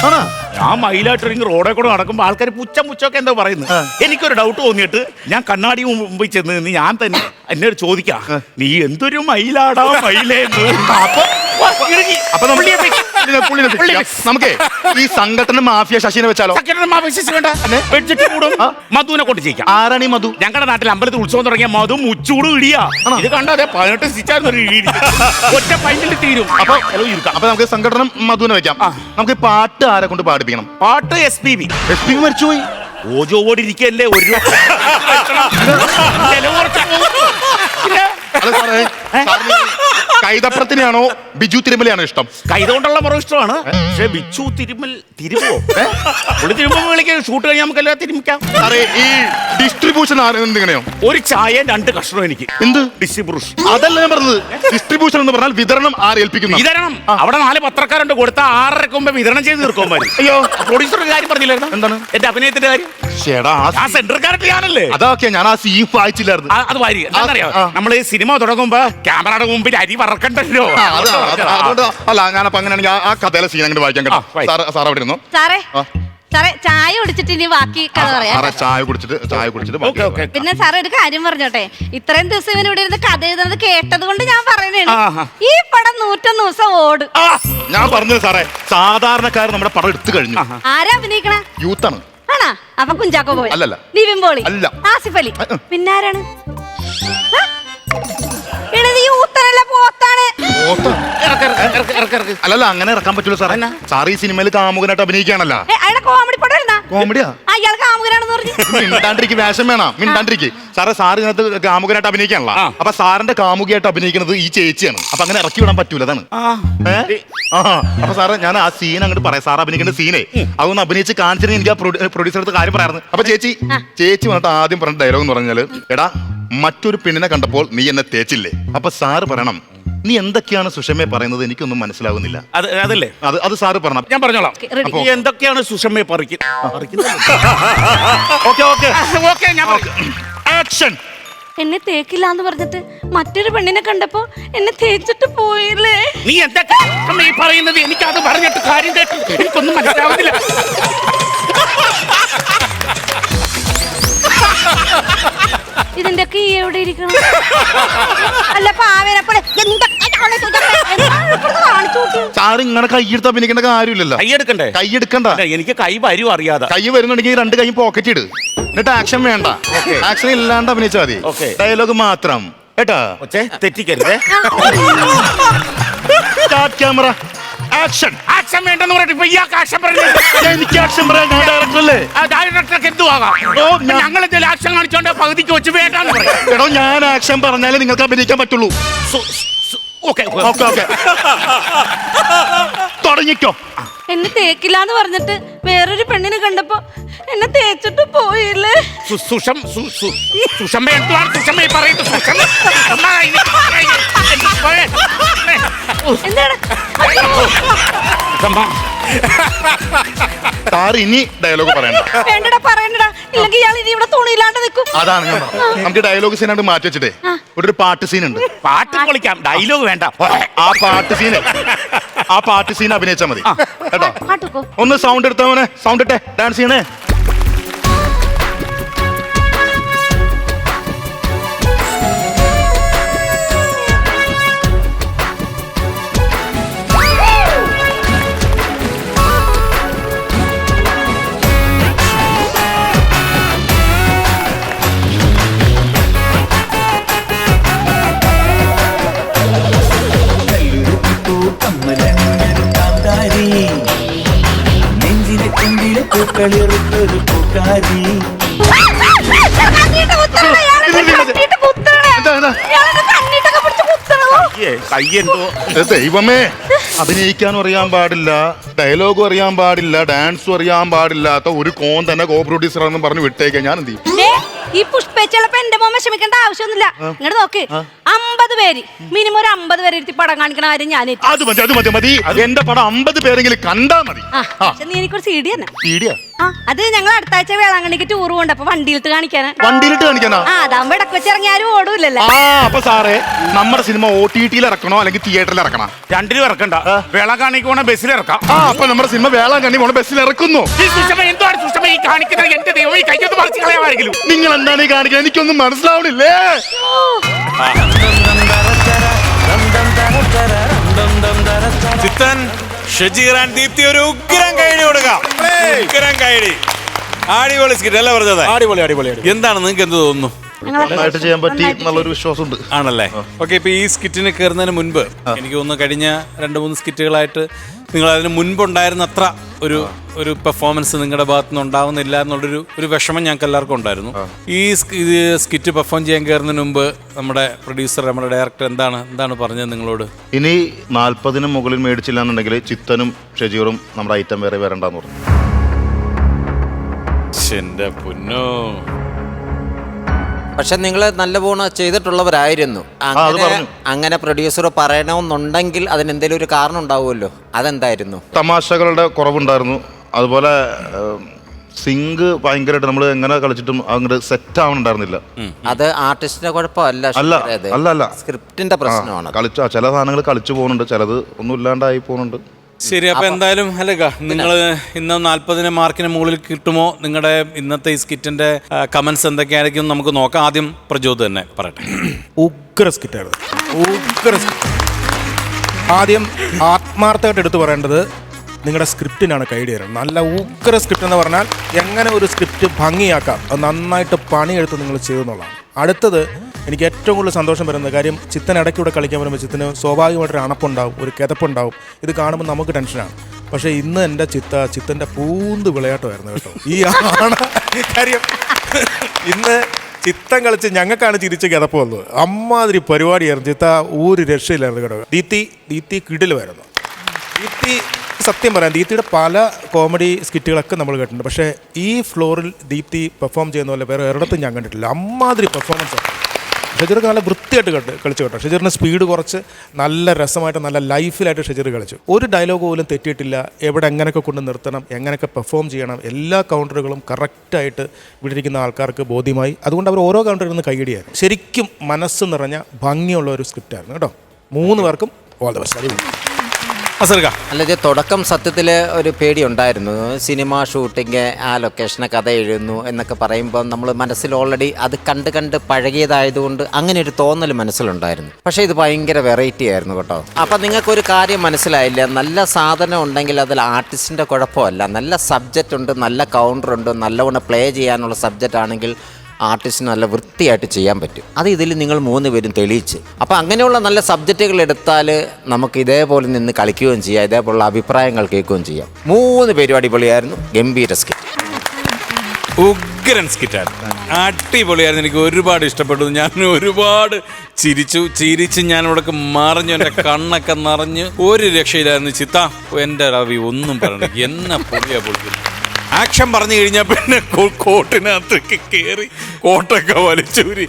ഞാൻ മയിലായിട്ട് ഒരുങ്ങി റോഡെ കൂടെ നടക്കുമ്പോൾ ആൾക്കാർ പുച്ചൊക്കെ എന്തോ പറയുന്നു. എനിക്കൊരു ഡൗട്ട് തോന്നിയിട്ട് ഞാൻ കണ്ണാടി മുമ്പിൽ ചെന്ന് നിന്ന് ഞാൻ തന്നെ എന്നോട് ചോദിക്കാം, നീ എന്തൊരു മയിലാടാ മയിലേന്ന്. അപ്പൊ പുള്ളിനെ fix ചെയ്യാം. നമുക്കേ ഈ സംഘടന മാഫിയ ശശിനെ വെച്ചാലോ? ബഡ്ജറ്റ് കൂടും. മധുവിനെ കൊണ്ട് ചെയ്യിക്കാം. ആരാണ് ഈ മധു? ഞങ്ങളുടെ നാട്ടിൽ അമ്പലത്തിൽ ഉത്സവം തുടങ്ങിയ മധു മുച്ചൂട് ഇടിയാ. ഇത് കണ്ടാതെ 18 സ്റ്റിച്ചായിരുന്നു ഒരു ഇടി. ഒറ്റ പൈൻറ്റിൽ തീരും. അപ്പൊ നമുക്ക് സംഘടന മധുവിനെ വെക്കാം. നമുക്ക് പാട്ട് ആരെ കൊണ്ട് പാടിപ്പിക്കണം? പാട്ട് SPB. SPB മരിച്ചുപോയി. ഓജോടിരിക്കല്ലേ ഒരു രൂപ. ചെലവ് കുറച്ച് പോകും. പിന്നെ അല്ല സാറേ, സാറിന് കൈതപ്രത്തിനെയാണോ ബിജു തിരുമലയാണോ ഇഷ്ടം? കൈത കൊണ്ടുള്ള മുറ ഇഷ്ടമാണ്. പക്ഷെ ബിച്ചു തിരുമോ പുള്ളി തിരുമ്പോ വിളിക്കാൻ ഷൂട്ട് കഴിഞ്ഞാൽ നമുക്ക് എല്ലാം തിരുമിക്കാം. സാറേ, ഈ ഡിസ്ട്രിബ്യൂഷൻ എങ്ങനെയോ? ഒരു ചായ 2 കഷ്ണം എനിക്ക്. എന്ത് ഡിസ്ട്രിബ്യൂഷൻ? അതല്ല ഞാൻ പറഞ്ഞത്. ഡിസ്ട്രിബ്യൂഷൻ എന്ന് പറഞ്ഞാൽ വിതരണം ആരേൽപ്പിക്കുന്നു. വിതരണം അവിടെ 4 പത്രക്കാരുണ്ട്. കൊടുത്ത 6:30 മുമ്പ് വിതരണം ചെയ്ത് തീർക്കുമ്പോൾ. അയ്യോ, പ്രൊഡ്യൂസറുടെ കാര്യം പറഞ്ഞില്ലായിരുന്നു? എന്താണ്? എന്റെ അഭിനയത്തിന്റെ കാര്യം. ചേടാ, ആ സെന്റർ ക്യാരക്ടർ ഞാനല്ലേ? അതൊക്കെ ഞാൻ ആ സീൻ വായിച്ചില്ലായിരുന്നു. അത് വാരി എന്താണെന്നറിയാം, നമ്മള് സിനിമ തുടങ്ങുമ്പോ ക്യാമറയുടെ മുമ്പിൽ അരി വറക്കണ്ടല്ലോ. അതുകൊണ്ട് അല്ല, ഞാനപ്പോ അങ്ങനെയാണെങ്കിൽ ആ കഥയിലെ സീൻ അങ്ങോട്ട് വായിക്കാൻ കേട്ടോ. സാർ അവിടെ ഇരുന്നു. സാറേ സാറേ ചായ കുടിച്ചിട്ട് ഇനി ബാക്കി കഥ പറയാം. സാറേ ചായ കുടിച്ചിട്ട് പിന്നെ സാറേ ഒരു കാര്യം പറഞ്ഞോട്ടെ, ഇത്രയും ദിവസം ഇവൻ ഇവിടെ ഇരുന്ന് കഥ എഴുതുന്നത് കേട്ടത് കൊണ്ട് ഞാൻ പറയുന്നതാണ്, ഈ പടം 101 ദിവസം ഓടും. ഞാൻ പറഞ്ഞത് സാറേ, സാധാരണക്കാർ നമ്മുടെ പടം എടുത്തു കഴിഞ്ഞു. ആരാ അഭിനയിക്കണ? യൂത്താണ്. ആണാ? അപ്പൊ കുഞ്ചാക്കോ പോയി? അല്ലല്ല. നിവിൻ പോളി? അല്ല. ആസിഫ് അലി? പിന്നെ ആരാണ്? യൂത്തനല്ല, പോത്താണ്. അല്ലല്ല, അങ്ങനെ ഇറക്കാൻ പറ്റൂല സാറേ. സാർ ഈ സിനിമയിൽ കാമുകനായിട്ട് അഭിനയിക്കുകയാണല്ലോ. അയാളുടെ കോമഡി പടം ഇരുന്നാ? കോമഡിയാ? അയാൾ കാമുകനാണെന്ന് പറഞ്ഞു. മിണ്ടാണ്ടിരിക്കും, വേഷം വേണം, മിണ്ടാണ്ടിരിക്കും. സാറേ, സാർ ഇതിനകത്ത് കാമുകനായിട്ട് അഭിനയിക്കാണല്ലോ. അപ്പൊ സാറിന്റെ കാമുകിയായിട്ട് അഭിനയിക്കുന്നത് ഈ ചേച്ചിയാണ്. അപ്പൊ അങ്ങനെ ഇറക്കി വിടാൻ പറ്റൂല, അതാണ്. അപ്പൊ സാറ്, ഞാൻ ആ സീൻ അങ്ങോട്ട് പറയാം. സാർ അഭിനയിക്കുന്ന സീനെ അതൊന്ന് അഭിനയിച്ച് കാണിച്ചിട്ട് എനിക്ക് ആ പ്രൊഡ്യൂസർ അടുത്ത് കാര്യം പറയാറുണ്ട്. അപ്പൊ ചേച്ചി വന്നിട്ട് ആദ്യം പറഞ്ഞ ഡയലോഗ് എന്ന് പറഞ്ഞാല്, എടാ മറ്റൊരു പെണ്ണിനെ കണ്ടപ്പോൾ നീ എന്നെ തേച്ചില്ലേ? അപ്പൊ സാറ് പറയണം, നീ എന്തൊക്കെയാണ് സുഷമയെ പറയുന്നത്, എനിക്കൊന്നും മനസ്സിലാവുന്നില്ല. അതല്ലേ അത് സാറ് പറയണം. ഞാൻ പറഞ്ഞോളാം. ready. എന്തൊക്കെയാണ് സുഷമയെ ആക്ഷൻ. എന്നെ തേക്കില്ല എന്ന് പറഞ്ഞിട്ട് മറ്റൊരു പെണ്ണിനെ കണ്ടപ്പോ എന്നെ തേച്ചിട്ട് പോയില്ലേ? നീ എന്തൊക്കെ പറയുന്നത്? എനിക്കത് പറഞ്ഞിട്ട് കാര്യം കേട്ടു എനിക്കൊന്നും മനസ്സിലാവുന്നില്ല. ഇതിന്റെ ഒക്കെ ഈ എവിടെ ഇരിക്കണം? അല്ല പാവേനെ സാറ് ഇങ്ങനെ കൈയെടുത്ത് അഭിനയിക്കേണ്ട കാര്യമില്ലല്ലോ. കൈയെടുക്കണ്ട. എനിക്ക് കൈ വരും അറിയാതെ. കൈ വരുന്നുണ്ടെങ്കിൽ 2 കൈ പോക്കറ്റ് ഇട്. എന്നിട്ട് ആക്ഷൻ വേണ്ട. ആക്ഷൻ ഇല്ലാണ്ട് അഭിനയിച്ചാൽ മതി. ഡയലോഗ് മാത്രം കേട്ടാ. തെറ്റിക്കരുതേ. Start camera action. ആക്ഷൻ വേണ്ടെന്ന് പറഞ്ഞിട്ട് ഇയാൾക്ക് ആക്ഷൻ പറഞ്ഞു. എനിക്ക് ആക്ഷൻ പറയാൻ ഞാൻ ഡയറക്ടറല്ലേ? ഡയറക്ടർക്ക് എന്തു ആകാം. ഞങ്ങൾ എന്തെങ്കിലും ആക്ഷൻ കാണിച്ചോണ്ട് പകുതിക്ക് വെച്ച് വേണ്ടാന്ന് പറയും. എടോ, ഞാൻ ആക്ഷൻ പറഞ്ഞാലേ നിങ്ങൾക്ക് അഭിനയിക്കാൻ പറ്റുള്ളൂ. തുടങ്ങിക്കോ. എന്നെ തേക്കില്ല എന്ന് പറഞ്ഞിട്ട് വേറൊരു പെണ്ണിനെ കണ്ടപ്പോ എന്നെ തേച്ചിട്ട് പോയില്ലേ? സുഷമ എന്തുവാണ് സുഷമ പറയുന്നത്? എന്താണ്? സാർ ഇനി ഡയലോഗ് പറയണ്ട. വേണ്ടടാ, പറയണ്ടടാ, ഇല്ലെങ്കിൽ ഇയാൾ ഇനി ഇവിടെ തുണിയില്ലാണ്ട് നിൽക്കും. അതാണ് ഞാൻ പറഞ്ഞത്. നമുക്ക് ഡയലോഗ് സീനായിട്ട് മാറ്റി വെച്ചിട്ടേ ഒരു പാട്ട് സീൻ ഉണ്ട്. പാട്ട് പൊളിക്കാം, ഡയലോഗ് വേണ്ട. ആ പാട്ട് സീൻ അഭിനയിച്ചാൽ മതി കേട്ടോ. പാട്ടുക്കോ? ഒന്ന് സൗണ്ട് എടുത്തവനെ, സൗണ്ട് ഇട്ടെ, ഡാൻസ് ചെയ്യണേ. നെഞ്ചിലെ കുണ്ടിലെ പൂക്കളിറക്കൊരു പൂക്കാരി. ദൈവമേ, അഭിനയിക്കാനും അറിയാൻ പാടില്ല, ഡയലോഗും അറിയാൻ പാടില്ല, ഡാൻസും അറിയാൻ പാടില്ലാത്ത ഒരു കോൻ തന്നെ കോ പ്രൊഡ്യൂസർ എന്ന് പറഞ്ഞു വിട്ടേക്കാൻ ഞാൻ എന്ത് ചെയ്യും? ഈ പുഷ്പേച്ചപ്പോ എന്റെ മോൻ വിഷമിക്കേണ്ട ആവശ്യമൊന്നുമില്ല. ഇങ്ങോട്ട് നോക്ക്, 50 പേര് മിനിമം ഒരു 50 പേര് ഇരുത്തി പടം കാണിക്കണ കാര്യം ഞാൻ അത് മതി. എന്റെ പടം 50 പേരെങ്കിലും കണ്ടാ മതി. നീ എനിക്കൊരു CD തന്നെ. സീഡിയാ? അത് ഞങ്ങൾ അടുത്ത ആഴ്ച വേളാങ്കണ്ണിക്ക് ടൂർ പോകണ്ട, അപ്പൊ വണ്ടിയിലിട്ട് കാണിക്കാനാ. വണ്ടിയിലിട്ട് കാണിക്കാനാ? അതാകുമ്പോ ഇടക്ക് വെച്ച് ഇറങ്ങിയാലും ഓടൂലല്ലോ. അപ്പൊ സാറേ, നമ്മുടെ സിനിമ OTT-ൽ ഇറക്കണോ അല്ലെങ്കിൽ തിയേറ്ററിൽ ഇറക്കണോ? രണ്ടിലും ഇറക്കണ്ട. വേളാങ്കണ്ണിക്ക് പോണ ബസ്സിൽ ഇറക്കാം. അപ്പൊ നമ്മുടെ സിനിമ വേളാങ്കണ്ണി പോണ ബസ്സിൽ ഇറക്കുന്നു. എന്താണ് സുഷമ ഈ കാണിക്കുന്നത്? എന്റെ ദൈവം, ഈ കയ്യൊന്ന് പറിച്ചു കളയാമായിരിക്കും. നിങ്ങൾ എന്താണ് ഈ കാണിക്കുന്നത്? എനിക്കൊന്നും മനസ്സിലാവണില്ലേ? ചിത്തൻ ഷജീർ ആൻഡ് ദീപ്തി ഒരു ഉഗ്രം കൈഡി കൊടുക്കാം. ഉഗ്രം കൈഡി. അടിപൊളി സ്കിറ്റ് അല്ലേ പറഞ്ഞത്? അടിപൊളി അടിപൊളി. എന്താണ് നിങ്ങൾക്ക് എന്ത് തോന്നുന്നു? നന്നായിട്ട് ചെയ്യാൻ പറ്റി എന്നുള്ളൊരു വിശ്വാസമുണ്ട്. ആണല്ലേ? ഓക്കെ, ഇപ്പൊ ഈ സ്കിറ്റിന് കയറുന്നതിന് മുൻപ് എനിക്ക് തോന്നുന്നു കഴിഞ്ഞ 2-3 സ്കിറ്റുകളായിട്ട് നിങ്ങൾ അതിന് മുൻപുണ്ടായിരുന്ന അത്ര ഒരു പെർഫോമൻസ് നിങ്ങളുടെ ഭാഗത്തു നിന്ന് ഉണ്ടാവുന്നില്ല എന്നുള്ളൊരു വിഷമം ഞങ്ങൾക്ക് എല്ലാവർക്കും ഉണ്ടായിരുന്നു. ഈ സ്കിറ്റ് പെർഫോം ചെയ്യാൻ കയറുന്നതിന് മുമ്പ് നമ്മുടെ പ്രൊഡ്യൂസർ, നമ്മുടെ ഡയറക്ടർ എന്താണ് പറഞ്ഞത് നിങ്ങളോട്? ഇനി 40-ന് മുകളിൽ മേടിച്ചില്ല എന്നുണ്ടെങ്കിൽ ചിത്തനും ഷജീറും നമ്മുടെ ഐറ്റം വേറെ വരണ്ടെന്ന് പറഞ്ഞു. എന്റെ പൊന്നോ. പക്ഷെ നിങ്ങൾ നല്ലപോലെ ചെയ്തിട്ടുള്ളവരായിരുന്നു. അങ്ങനെ പ്രൊഡ്യൂസർ പറയണമെന്നുണ്ടെങ്കിൽ അതിനെന്തെങ്കിലും ഒരു കാരണം ഉണ്ടാവുമല്ലോ, അതെന്തായിരുന്നു? തമാശകളുടെ കുറവുണ്ടായിരുന്നു. അതുപോലെ സിങ്ക് ഭയങ്കരമായിട്ട് നമ്മൾ എങ്ങനെ കളിച്ചിട്ടും അങ്ങോട്ട് സെറ്റ് ആവണുണ്ടായിരുന്നില്ല. അത് ആർട്ടിസ്റ്റിന്റെ കുഴപ്പമല്ല, അല്ല സ്ക്രിപ്റ്റിന്റെ പ്രശ്നമാണ്. ചില സാധനങ്ങൾ കളിച്ചു പോകുന്നുണ്ട്, ചിലത് ഒന്നും ഇല്ലാണ്ടായി പോകുന്നുണ്ട്. ശരി, അപ്പൊ എന്തായാലും അല്ലേക്കാ, നിങ്ങൾ ഇന്ന് 40 മാർക്കിന് മുകളിൽ കിട്ടുമോ? നിങ്ങളുടെ ഇന്നത്തെ ഈ സ്കിറ്റിന്റെ കമന്റ്സ് എന്തൊക്കെയായിരിക്കും നമുക്ക് നോക്കാം. ആദ്യം പ്രജോദ് തന്നെ പറയട്ടെ. ഉഗ്ര സ്കിറ്റായിരുന്നു, ഉഗ്ര സ്കിറ്റ്. ആദ്യം ആത്മാർത്ഥമായിട്ട് എടുത്തു പറയേണ്ടത് നിങ്ങളുടെ സ്ക്രിപ്റ്റിനാണ് കൈഡി തരുന്നത്. നല്ല ഉഗ്ര സ്ക്രിപ്റ്റ് എന്ന് പറഞ്ഞാൽ എങ്ങനെ ഒരു സ്ക്രിപ്റ്റ് ഭംഗിയാക്കാം, അത് നന്നായിട്ട് പണിയെടുത്ത് നിങ്ങൾ ചെയ്യുന്നുള്ളതാണ്. അടുത്തത് എനിക്ക് ഏറ്റവും കൂടുതൽ സന്തോഷം വരുന്ന കാര്യം, ചിത്തൻ ഇടയ്ക്കൂടെ കളിക്കാൻ വരുമ്പോൾ ചിത്തന് സ്വാഭാവികമായിട്ടൊരു അണപ്പുണ്ടാവും, ഒരു കിതപ്പുണ്ടാവും. ഇത് കാണുമ്പോൾ നമുക്ക് ടെൻഷനാണ്. പക്ഷേ ഇന്ന് എൻ്റെ ചിത്തൻ്റെ പൂന്ത് വിളയാട്ടമായിരുന്നു കേട്ടോ. ഈ കാര്യം ഇന്ന് ചിത്തം കളിച്ച് ഞങ്ങൾക്കാണ് ചിരിച്ച് കിതപ്പ് വന്നത്. അമ്മാതിരി പരിപാടിയായിരുന്നു. ചിത്ത ഒരു രക്ഷയില്ലായിരുന്നു കേട്ടോ. ദീപ്തി കിടിലുമായിരുന്നു. ദീപ്തി സത്യം പറയാം, ദീപ്തിയുടെ പല കോമഡി സ്കിറ്റുകളൊക്കെ നമ്മൾ കേട്ടിട്ടുണ്ട്. പക്ഷേ ഈ ഫ്ലോറിൽ ദീപ്തി പെർഫോം ചെയ്യുന്ന പോലെ വേറെ ഒരിടത്തും ഞാൻ കണ്ടിട്ടില്ല. അമ്മാതിരി പെർഫോമൻസ് ആണ്. ഷജീർക്ക് നല്ല വൃത്തിയായിട്ട് കളിച്ചു കേട്ടോ. ഷജീറിന് സ്പീഡ് കുറച്ച് നല്ല രസമായിട്ട് നല്ല ലൈഫിലായിട്ട് ഷജീർ കളിച്ചു. ഒരു ഡയലോഗ് പോലും തെറ്റിയിട്ടില്ല. എവിടെ എങ്ങനെയൊക്കെ കൊണ്ട് നിർത്തണം, എങ്ങനെയൊക്കെ പെർഫോം ചെയ്യണം, എല്ലാ കൗണ്ടറുകളും കറക്റ്റായിട്ട് ഇവിടെ ഇരിക്കുന്ന ആൾക്കാർക്ക് ബോധ്യമായി. അതുകൊണ്ട് അവർ ഓരോ കൗണ്ടറിൽ നിന്ന് കൈയടിയായിരുന്നു. ശരിക്കും മനസ്സ് നിറഞ്ഞ ഭംഗിയുള്ള ഒരു സ്ക്രിപ്റ്റായിരുന്നു കേട്ടോ. 3 പേർക്കും ഓൾ ദ ബെസ്റ്റ്. അല്ല, ഇത് തുടക്കം സത്യത്തിൽ ഒരു പേടിയുണ്ടായിരുന്നു. സിനിമ ഷൂട്ടിങ്, ആ ലൊക്കേഷനെ കഥ എഴുതുന്നു എന്നൊക്കെ പറയുമ്പോൾ നമ്മൾ മനസ്സിൽ ഓൾറെഡി അത് കണ്ട് പഴകിയതായതുകൊണ്ട് അങ്ങനെ ഒരു തോന്നൽ മനസ്സിലുണ്ടായിരുന്നു. പക്ഷേ ഇത് ഭയങ്കര വെറൈറ്റി ആയിരുന്നു കേട്ടോ. അപ്പം നിങ്ങൾക്കൊരു കാര്യം മനസ്സിലായില്ല, നല്ല സാധനം ഉണ്ടെങ്കിൽ അതിൽ ആർട്ടിസ്റ്റിൻ്റെ കുഴപ്പമല്ല. നല്ല സബ്ജക്റ്റ് ഉണ്ട്, നല്ല കൗണ്ടറുണ്ട്, നല്ലവണ്ണം പ്ലേ ചെയ്യാനുള്ള സബ്ജക്റ്റ് ആണെങ്കിൽ ആർട്ടിസ്റ്റിന് നല്ല വൃത്തിയായിട്ട് ചെയ്യാൻ പറ്റും. അത് ഇതിൽ നിങ്ങൾ 3 പേരും തെളിയിച്ച്. അപ്പോൾ അങ്ങനെയുള്ള നല്ല സബ്ജക്റ്റുകൾ എടുത്താൽ നമുക്ക് ഇതേപോലെ നിന്ന് കളിക്കുകയും ചെയ്യാം, ഇതേപോലുള്ള അഭിപ്രായങ്ങൾ കേൾക്കുകയും ചെയ്യാം. 3 പേരും അടിപൊളിയായിരുന്നു. ഗംഭീര സ്കിറ്റ്, ഉഗ്രൻ സ്കിറ്റായിരുന്നു, അടിപൊളിയായിരുന്നു. എനിക്ക് ഒരുപാട് ഇഷ്ടപ്പെട്ടു. ഞാൻ ഒരുപാട് ചിരിച്ച് ഞാൻ ഇവിടെ മറിഞ്ഞു, എൻ്റെ കണ്ണൊക്കെ നിറഞ്ഞ് ഒരു രക്ഷയിലായിരുന്നു. ചിത്ത എൻ്റെ രവി ഒന്നും പറയണ്ട, എന്നെ പൊളിക്കുന്നു. ആക്ഷൻ പറഞ്ഞു കഴിഞ്ഞാൽ പിന്നെ കോട്ടിനകത്തേക്ക് കയറി കോട്ടൊക്കെ വലിച്ചൂരി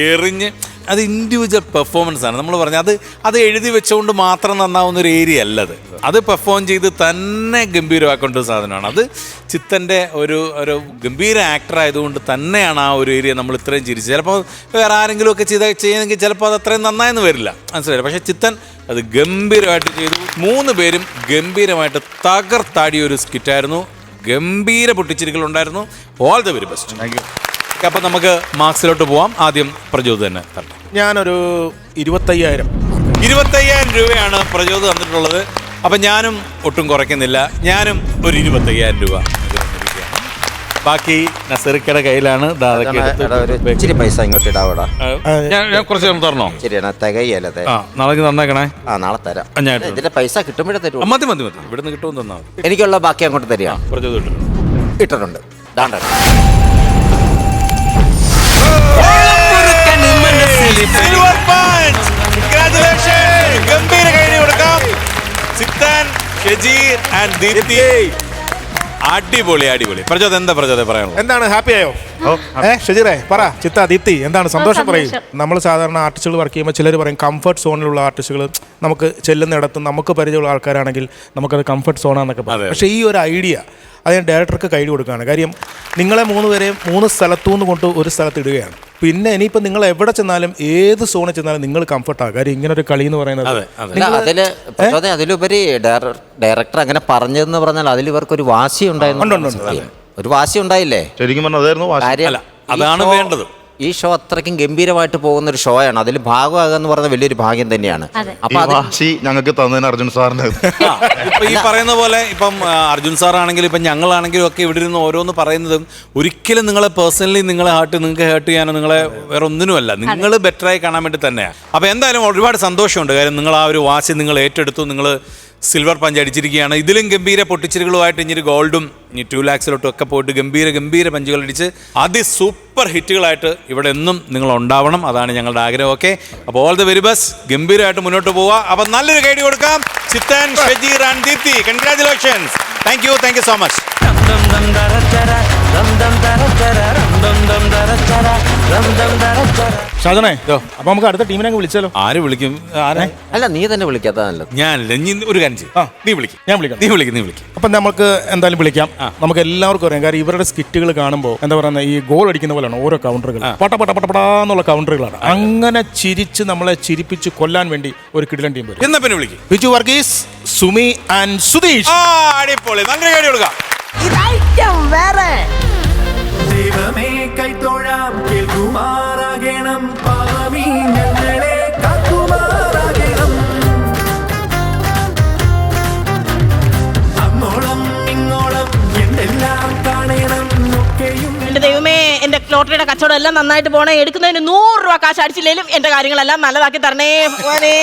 എറിഞ്ഞ് അത് ഇൻഡിവിജ്വൽ പെർഫോമൻസ് ആണ്. നമ്മൾ പറഞ്ഞത് അത് എഴുതി വെച്ചുകൊണ്ട് മാത്രം നന്നാവുന്ന ഒരു ഏരിയ അല്ലത്. അത് പെർഫോം ചെയ്ത് തന്നെ ഗംഭീരമാക്കേണ്ട ഒരു സാധനമാണ്. അത് ചിത്തൻ്റെ ഒരു ഗംഭീര ആക്ടർ ആയതുകൊണ്ട് തന്നെയാണ് ആ ഒരു ഏരിയ നമ്മൾ ഇത്രയും ചിരിച്ചത്. ചിലപ്പോൾ വേറെ ആരെങ്കിലും ഒക്കെ ചെയ്യുന്നെങ്കിൽ ചിലപ്പോൾ അത് അത്രയും നന്നായെന്ന് വരില്ല, മനസ്സിലായില്ല. പക്ഷേ ചിത്തൻ അത് ഗംഭീരമായിട്ട് ചെയ്തു. 3 പേരും ഗംഭീരമായിട്ട് തകർത്താടിയ ഒരു സ്കിറ്റായിരുന്നു. ഗംഭീര പൊട്ടിച്ചിരികളുണ്ടായിരുന്നു. All the very best. Thank you. അപ്പം നമുക്ക് മാർക്സിലോട്ട് പോവാം. ആദ്യം പ്രജോദ് തന്നെ തരണം. ഞാനൊരു 25,000 രൂപയാണ് പ്രജോദ് തന്നിട്ടുള്ളത്. അപ്പം ഞാനും ഒട്ടും കുറയ്ക്കുന്നില്ല, ഞാനും ഒരു 25,000 രൂപ. ബാക്കി നസറിക്കയുടെ കയ്യിലാണ്. ഇച്ചിരി പൈസ ഇങ്ങോട്ട് ഇടാവടാ. ഞാൻ കുറച്ച് തരണോ? ശരിയാണ്, തികയല്ലേ? നാളെ തന്നേക്കണേ. നാളെ തരാം. ഇതിന്റെ പൈസ കിട്ടുമ്പോഴേ തരും. മതി ഇവിടുന്ന് കിട്ടുമെന്ന് തന്നാൽ മതി. എനിക്കുള്ള ബാക്കി അങ്ങോട്ട് തരിക. പ്രജോദ് ഇട്ടിട്ടുണ്ട്. ഗംഭീര കൈഡി കൊടുക്കാം. ചിത്തൻ, ഷജീർ ആൻഡ് ദീപ്തി. അടിപൊളി. പ്രജോദ് എന്താ പറയാനുള്ളത്? എന്താണ്, ഹാപ്പി ആയോ? ഷജീറേ പറ. ചിത്ത, ദീപ്തി എന്താണ് സന്തോഷം പറയും. നമ്മൾ സാധാരണ ആർട്ടിസ്റ്റുകൾ വർക്ക് ചെയ്യുമ്പോൾ ചിലർ പറയും കംഫർട്ട് സോണിലുള്ള ആർട്ടിസ്റ്റുകൾ നമുക്ക് ചെല്ലുന്നിടത്ത് നമുക്ക് പരിചയമുള്ള ആൾക്കാരാണെങ്കിൽ നമുക്കത് കംഫർട്ട് സോണാന്നൊക്കെ പറയും. പക്ഷേ ഈ ഒരു ഐഡിയ അത് ഞാൻ ഡയറക്ടർക്ക് കൈ കൊടുക്കുകയാണ്. കാര്യം നിങ്ങളെ 3 പേരെയും 3 സ്ഥലത്തുനിന്ന് കൊണ്ട് ഒരു സ്ഥലത്ത് ഇടുകയാണ്. പിന്നെ ഇനിയിപ്പോൾ നിങ്ങൾ എവിടെ ചെന്നാലും ഏത് സോണിൽ ചെന്നാലും നിങ്ങൾ കംഫർട്ടാകും. കാര്യം ഇങ്ങനെ ഒരു കളി എന്ന് പറയുന്നത് അതിലുപരി ഡയറക്ടർ അങ്ങനെ പറഞ്ഞതെന്ന് പറഞ്ഞാൽ അതിൽ ഇവർക്കൊരു വാശി ഉണ്ടായിരുന്നു. ഒരു വാശി ഉണ്ടായില്ലേ? ശരിക്കും പറഞ്ഞാൽ അതാണ് വേണ്ടത്. ഈ ഷോ അത്രയ്ക്കും ഗംഭീരമായിട്ട് പോകുന്ന ഒരു ഷോ ആണ്. അതിൽ ഭാഗമാകുക എന്ന് പറയുന്നത് വലിയൊരു ഭാഗ്യം തന്നെയാണ്. ഈ വാശി ഞങ്ങൾക്ക് തന്നതിന് അർജുൻ സാറിന് ഇപ്പൊ ഈ പറയുന്ന പോലെ ഇപ്പം അർജുൻ സാർ ആണെങ്കിലും ഇപ്പം ഞങ്ങളാണെങ്കിലും ഒക്കെ ഇവിടെ ഇരുന്ന് ഓരോന്ന് പറയുന്നതും ഒരിക്കലും നിങ്ങളെ പേഴ്സണലി നിങ്ങളെ നിങ്ങൾക്ക് ഹേർട്ട് ചെയ്യാനോ നിങ്ങളെ വേറെ ഒന്നിനുമല്ല, നിങ്ങൾ ബെറ്ററായി കാണാൻ വേണ്ടി തന്നെയാണ്. അപ്പോൾ എന്തായാലും ഒരുപാട് സന്തോഷമുണ്ട്. കാര്യം നിങ്ങൾ ആ ഒരു വാശി നിങ്ങൾ ഏറ്റെടുത്തു, നിങ്ങൾ സിൽവർ പഞ്ച് അടിച്ചിരിക്കുകയാണ്. ഇതിലും ഗംഭീര പൊട്ടിച്ചിരികളുമായിട്ട് ഇനി ഗോൾഡും ഇനി 2 lakhs ഒക്കെ പോയിട്ട് ഗംഭീര പഞ്ചുകൾ അടിച്ച് സൂപ്പർ ഹിറ്റുകളായിട്ട് ഇവിടെ എന്നും നിങ്ങൾ ഉണ്ടാവണം. അതാണ് ഞങ്ങളുടെ ആഗ്രഹം. ഓക്കെ, അപ്പോൾ ഓൾ ദി വെരി ബെസ്റ്റ്. ഗംഭീരമായിട്ട് മുന്നോട്ട് പോവുക. അപ്പം നല്ലൊരു കൈഡി കൊടുക്കാം Chithan, Shajeer and Deepthi. Congratulations. Thank you so much. ഷാജനെ, അപ്പൊ നമുക്ക് അടുത്ത ടീമിനെ അങ്ങ് വിളിച്ചാലോ? ആര് വിളിക്കും? അല്ല, നീ തന്നെ വിളിക്കാത്ത നല്ലത്. ഞാനല്ല, നീ ഒരു കാര്യം ചെയ്യും, നീ വിളിക്കും. ഞാൻ വിളിക്കാം. നീ വിളിക്കും. അപ്പൊ നമുക്ക് എന്തായാലും വിളിക്കാം. നമുക്ക് എല്ലാവർക്കും അറിയാം, കാര്യം ഇവരുടെ സ്കിറ്റുകൾ കാണുമ്പോൾ എന്താ പറയുക, ഈ ഗോൾ അടിക്കുന്ന പോലെയാണ് ഓരോ കൗണ്ടറുകൾ, പടപടാന്നുള്ള കൗണ്ടറുകളാണ്. അങ്ങനെ ചിരിച്ച് നമ്മളെ ചിരിപ്പിച്ച് കൊല്ലാൻ വേണ്ടി ഒരു കിടിലൻ ടീം വരും. എന്നാ പിന്നെ വിളിക്കും. ബിജു വർഗീസ്, സുമി ആൻഡ് സുധീഷ്. അടിപൊളി, നല്ലൊരു കൈഡി കൊടുക്കാം. ദൈവമേ കൈത്തോഴാം കേൾക്കുമാറാകണം, പാവമീ ഞങ്ങളെ കാക്കുമാറാകണം. അങ്ങോളം ഇങ്ങോളം എന്തെല്ലാം കാണണം ഒക്കെയും. എന്റെ ദൈവമേ, എന്റെ ലോട്ടറിയുടെ കച്ചവടം എല്ലാം നന്നായിട്ട് പോണേ. എടുക്കുന്നതിന് 100 രൂപ കാശ് അടിച്ചില്ലേലും എന്റെ കാര്യങ്ങളെല്ലാം നല്ലതാക്കി തരണേ ഭഗവാനേ.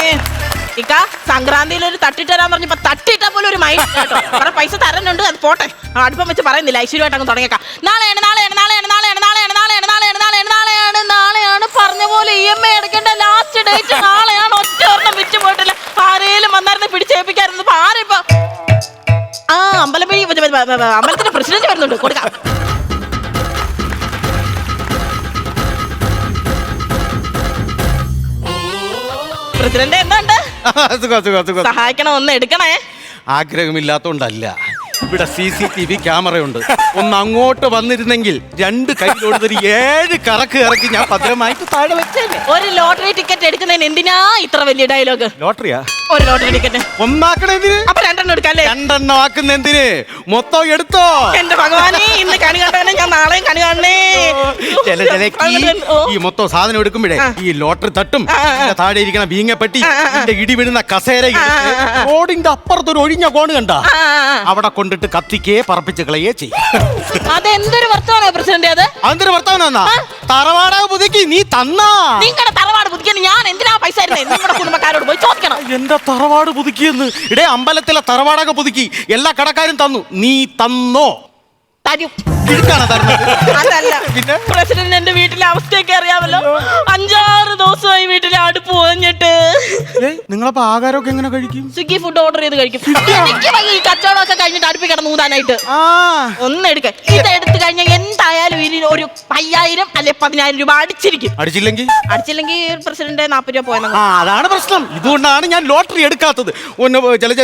ഇക്ക, സംക്രാന്തിയിൽ ഒരു തട്ടിട്ട് തരാൻ പറഞ്ഞപ്പോ തട്ടിട്ടാ പോലും ഒരു മൈൻഡ് കേട്ടോ. കുറെ പൈസ തരാനുണ്ട്, അത് പോട്ടെ. അടുപ്പം വെച്ച് പറയുന്നില്ല, ഐശ്വര്യമായിട്ട് അങ്ങ് തുടങ്ങിയേക്കാം. നാളെയാണ് പറഞ്ഞ പോലെ EMI അടക്കേണ്ട ലാസ്റ്റ് ഡേറ്റ് നാളെയാണ്. ഒറ്റ ഒരെണ്ണം വിറ്റ് പോയിട്ടില്ല. ആരേലും വന്നായിരുന്നു പിടിച്ചേൽപ്പിക്കായിരുന്നു. ആരിപ്പോ അമ്പലത്തിന്റെ പ്രസിഡന്റ് വരുന്നുണ്ട്, കൊടുക്കാം. പ്രസിഡന്റ് എന്തുണ്ട്? സഹായിക്കണം, ഒന്ന് എടുക്കണേ. ആഗ്രഹമില്ലാത്തോണ്ടല്ല, ഇവിടെ CCTV ക്യാമറയുണ്ട്. ഒന്ന് അങ്ങോട്ട് വന്നിരുന്നെങ്കിൽ 2 കൈയിലോടുന്നൊരു 7 കറക്ക് ഇറക്കി ഞാൻ ഭദ്രമായിട്ട് താഴെ വെച്ചേനെ. ഒരു ലോട്ടറി ടിക്കറ്റ് എടുക്കുന്നതിന് എന്തിനാ ഇത്ര വലിയ ഡയലോഗ്? ലോട്ടറിയാ? ഒരു ലോട്ടറി ടിക്കറ്റ് ഒന്നാക്കണെന്തിന്? അപ്പൊ 2 എടുക്കല്ലേ? 2 ആക്കുന്ന എന്തിന്? മൊത്തം എടുത്തോ. എന്റെ ഭഗവാനെ, ഇന്ന് കണി കണ്ടവനെ ഞാൻ നാളെയും കണി കാണണേ. ഈ മൊത്തം സാധനം എടുക്കുമ്പോഴേ ഈ ലോട്ടറി തട്ടും, താഴെ ഇരിക്കണ ബീങ്ങപ്പെട്ടി, ഇടി വീഴുന്ന കസേര, റോഡിന്റെ അപ്പുറത്തൊരു ഒഴിഞ്ഞ കോണ് കണ്ട, അവിടെ കൊണ്ടിട്ട് കത്തിക്കേ പറപ്പിച്ച് കളയേ ചെയ്യും. അതെന്തൊരു വർത്തമാനോ പ്രസിഡന്റ്? അതെന്തൊരു വർത്തമാനാ? തറവാട പുതുക്കി നീ തന്നാ? നിങ്ങളുടെ തറവാട് പുതുക്കാൻ ഞാൻ എന്തിനാ പൈസ നിങ്ങളുടെ കുടുംബക്കാരോട് പോയി ചോദിക്കണം. എന്റെ തറവാട് പുതുക്കിയെന്ന്? ഇടേ, അമ്പലത്തിലെ തറവാടൊക്കെ പുതുക്കി എല്ലാ കടക്കാരും തന്നു, നീ തന്നോ? തരും. അതല്ല, പ്രസിഡന്റ് എന്റെ വീട്ടിലെ അവസ്ഥയൊക്കെ അറിയാമല്ലോ. 5-6 ദിവസമായി വീട്ടിലെ അടുപ്പ് പോഞ്ഞിട്ട്. നിങ്ങളപ്പോ ആഹാരമൊക്കെ എങ്ങനെ കഴിക്കും? സ്വിഗ്ഗി ഫുഡ് ഓർഡർ ചെയ്ത് കഴിക്കും. എനിക്ക് ഈ കച്ചവടമൊക്കെ കഴിഞ്ഞിട്ട് അടുപ്പിൽ കിടന്ന് ഊതാനായിട്ട്. ഒന്ന് എടുക്ക, ഇതെടുത്ത് കഴിഞ്ഞാൽ എന്തായാലും ഇതിന് ഒരു 5000 അല്ലെ 10000 രൂപ അടിച്ചിരിക്കും. അടിച്ചില്ലെങ്കിൽ പ്രസിഡന്റ് 40 രൂപ പോയെന്ന്. അതാണ് പ്രശ്നം. ഇതുകൊണ്ടാണ് ഞാൻ ലോട്ടറി എടുക്കാത്തത്.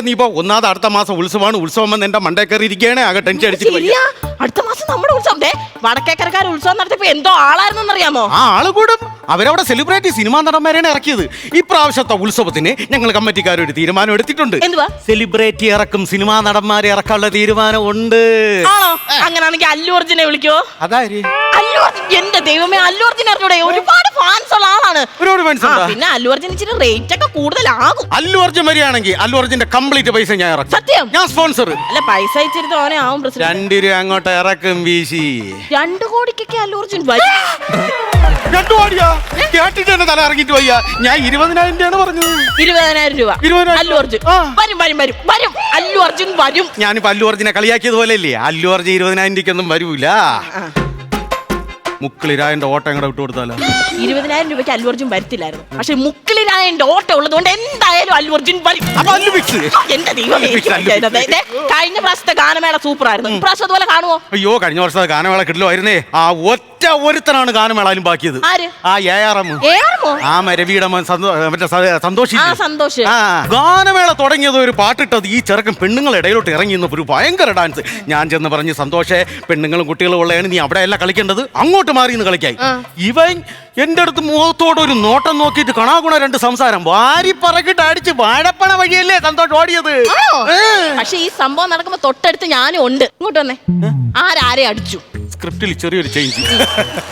നീ ഇപ്പൊ ഒന്നാമത് അടുത്ത മാസം ഉത്സവമാണ്. ഉത്സവം വന്ന് എന്റെ മണ്ടേ കയറി ഇരിക്കുകയാണ്. ആകെ ടെൻഷൻ അടിച്ചിട്ട് അടുത്ത മാസം നമ്മുടെ ഉത്സവം. വടക്കേക്കരക്കാർ ഉത്സവം നടത്തിയപ്പോ എന്തോ ആളായിരുന്നു അറിയാമോ? ആള് കൂടും. അവരവിടെ സെലിബ്രിറ്റി സിനിമാ നടന്മാരെയാണ് ഇറക്കിയത്. ഇപ്രാവശ്യത്തെ ഉത്സവത്തിന് ഞങ്ങൾ കമ്മിറ്റിക്കാർ ഒരു തീരുമാനം എടുത്തിട്ടുണ്ട്. സെലിബ്രിറ്റി ഇറക്കും, സിനിമാ നടന്മാരെ ഇറക്കാനുള്ള തീരുമാനം ഉണ്ട്. ആണോ? അങ്ങനെയാണെങ്കിൽ അല്ലു അർജുനെ വിളിക്കോ? അതാര്? അല്ലു അർജുൻ. എന്റെ ദൈവമേ, അല്ലു അർജുൻ അറിഞ്ഞൂടെ? ഒരുപാട് ഫാൻസ് ഉള്ള ആളാണ്. പിന്നെ അല്ലു അർജുൻ ഇച്ചിരി റേറ്റ് ഒക്കെ കൂടുതലാകും. അല്ലു അർജുൻ വരികയാണെങ്കിൽ അല്ലു അർജുന്റെ കംപ്ലീറ്റ് പൈസ ഞാൻ ഇറക്കും. സത്യം? ഞാൻ സ്പോൺസർ. അല്ല, പൈസ ഇച്ചിരി തോനെ ആവും പ്രസിഡന്റ്. 2 രൂപ അങ്ങോട്ട് ഇറക്കും വീശി. 2 കോടിക്കൊക്കെ അല്ലു അർജുൻ വരും. 2 കോടിയാ? കേട്ടിട്ട് തന്നെ തല ഇറങ്ങിട്ട് വയ്യ. ഞാൻ 20,000 രൂപയാണ് പറഞ്ഞത്. 20,000 രൂപ അല്ലു അർജുൻ വരും. അല്ലു അർജുൻ വരും. ഞാനിപ്പോ അല്ലു അർജുനെ കളിയാക്കിയത് പോലെ അല്ലേ? അല്ലു അർജുൻ 20,000 രൂപയ്ക്കൊന്നും വരൂല. മുക്കിളിരായന്റെ ഓട്ടം കൂടെ വിട്ടു കൊടുത്താലോ? 20,000 രൂപയ്ക്ക് അല്ലു അർജുൻ വരത്തില്ലായിരുന്നു. പക്ഷെ മുക്കിളിരായന്റെ ഓട്ടം ഉള്ളതുകൊണ്ട് എന്തായാലും അല്ലു അർജുൻ വരും. എന്റെ ദൈവമേ, കഴിഞ്ഞ പ്രാവശ്യത്തെ ഗാനമേള സൂപ്പർ ആയിരുന്നു. ഇപ്രാവശ്യം അതുപോലെ കാണുമോ? അയ്യോ, കഴിഞ്ഞ വർഷത്തെ ഗാനമേള കിട്ടില്ലായിരുന്നേ. ആ ഒറ്റ ഒരുത്തനാണ് ഗാനമേളാലും ബാക്കിയത്. ആ ARM. ആ രവിയുടെ സന്തോഷ്. ഗാനമേള തുടങ്ങിയത് ഒരു പാട്ടിട്ടത് ഈ ചെറുക്കൻ പെണ്ണുങ്ങളെ ഇടയിലോട്ട് ഇറങ്ങി ഒരു ഭയങ്കര ഡാൻസ്. ഞാൻ ചെന്ന് പറഞ്ഞ്, സന്തോഷേ, പെണ്ണുങ്ങളും കുട്ടികളും ഉള്ളതാണ്, നീ അവിടെ അല്ല കളിക്കേണ്ടത്, അങ്ങോട്ട് മാറി നിന്ന് കളിക്കായി. ഇവൻ എന്റെ അടുത്ത് മുഖത്തോടെ ഒരു നോട്ടം നോക്കിയിട്ട് കണാകുണ 2 സംസാരം വാരി പറക്കിട്ട് അടിച്ച് വാഴപ്പണ വഴിയല്ലേ സന്തോഷം ഓടിയത്. പക്ഷെ ഈ സംഭവം നടക്കുമ്പോ തൊട്ടടുത്ത് ഞാനും ഉണ്ട്. ഇങ്ങോട്ട് വന്നേ. ആരെ അടിച്ചു? സ്ക്രിപ്റ്റിൽ ചെറിയൊരു ചേഞ്ച്.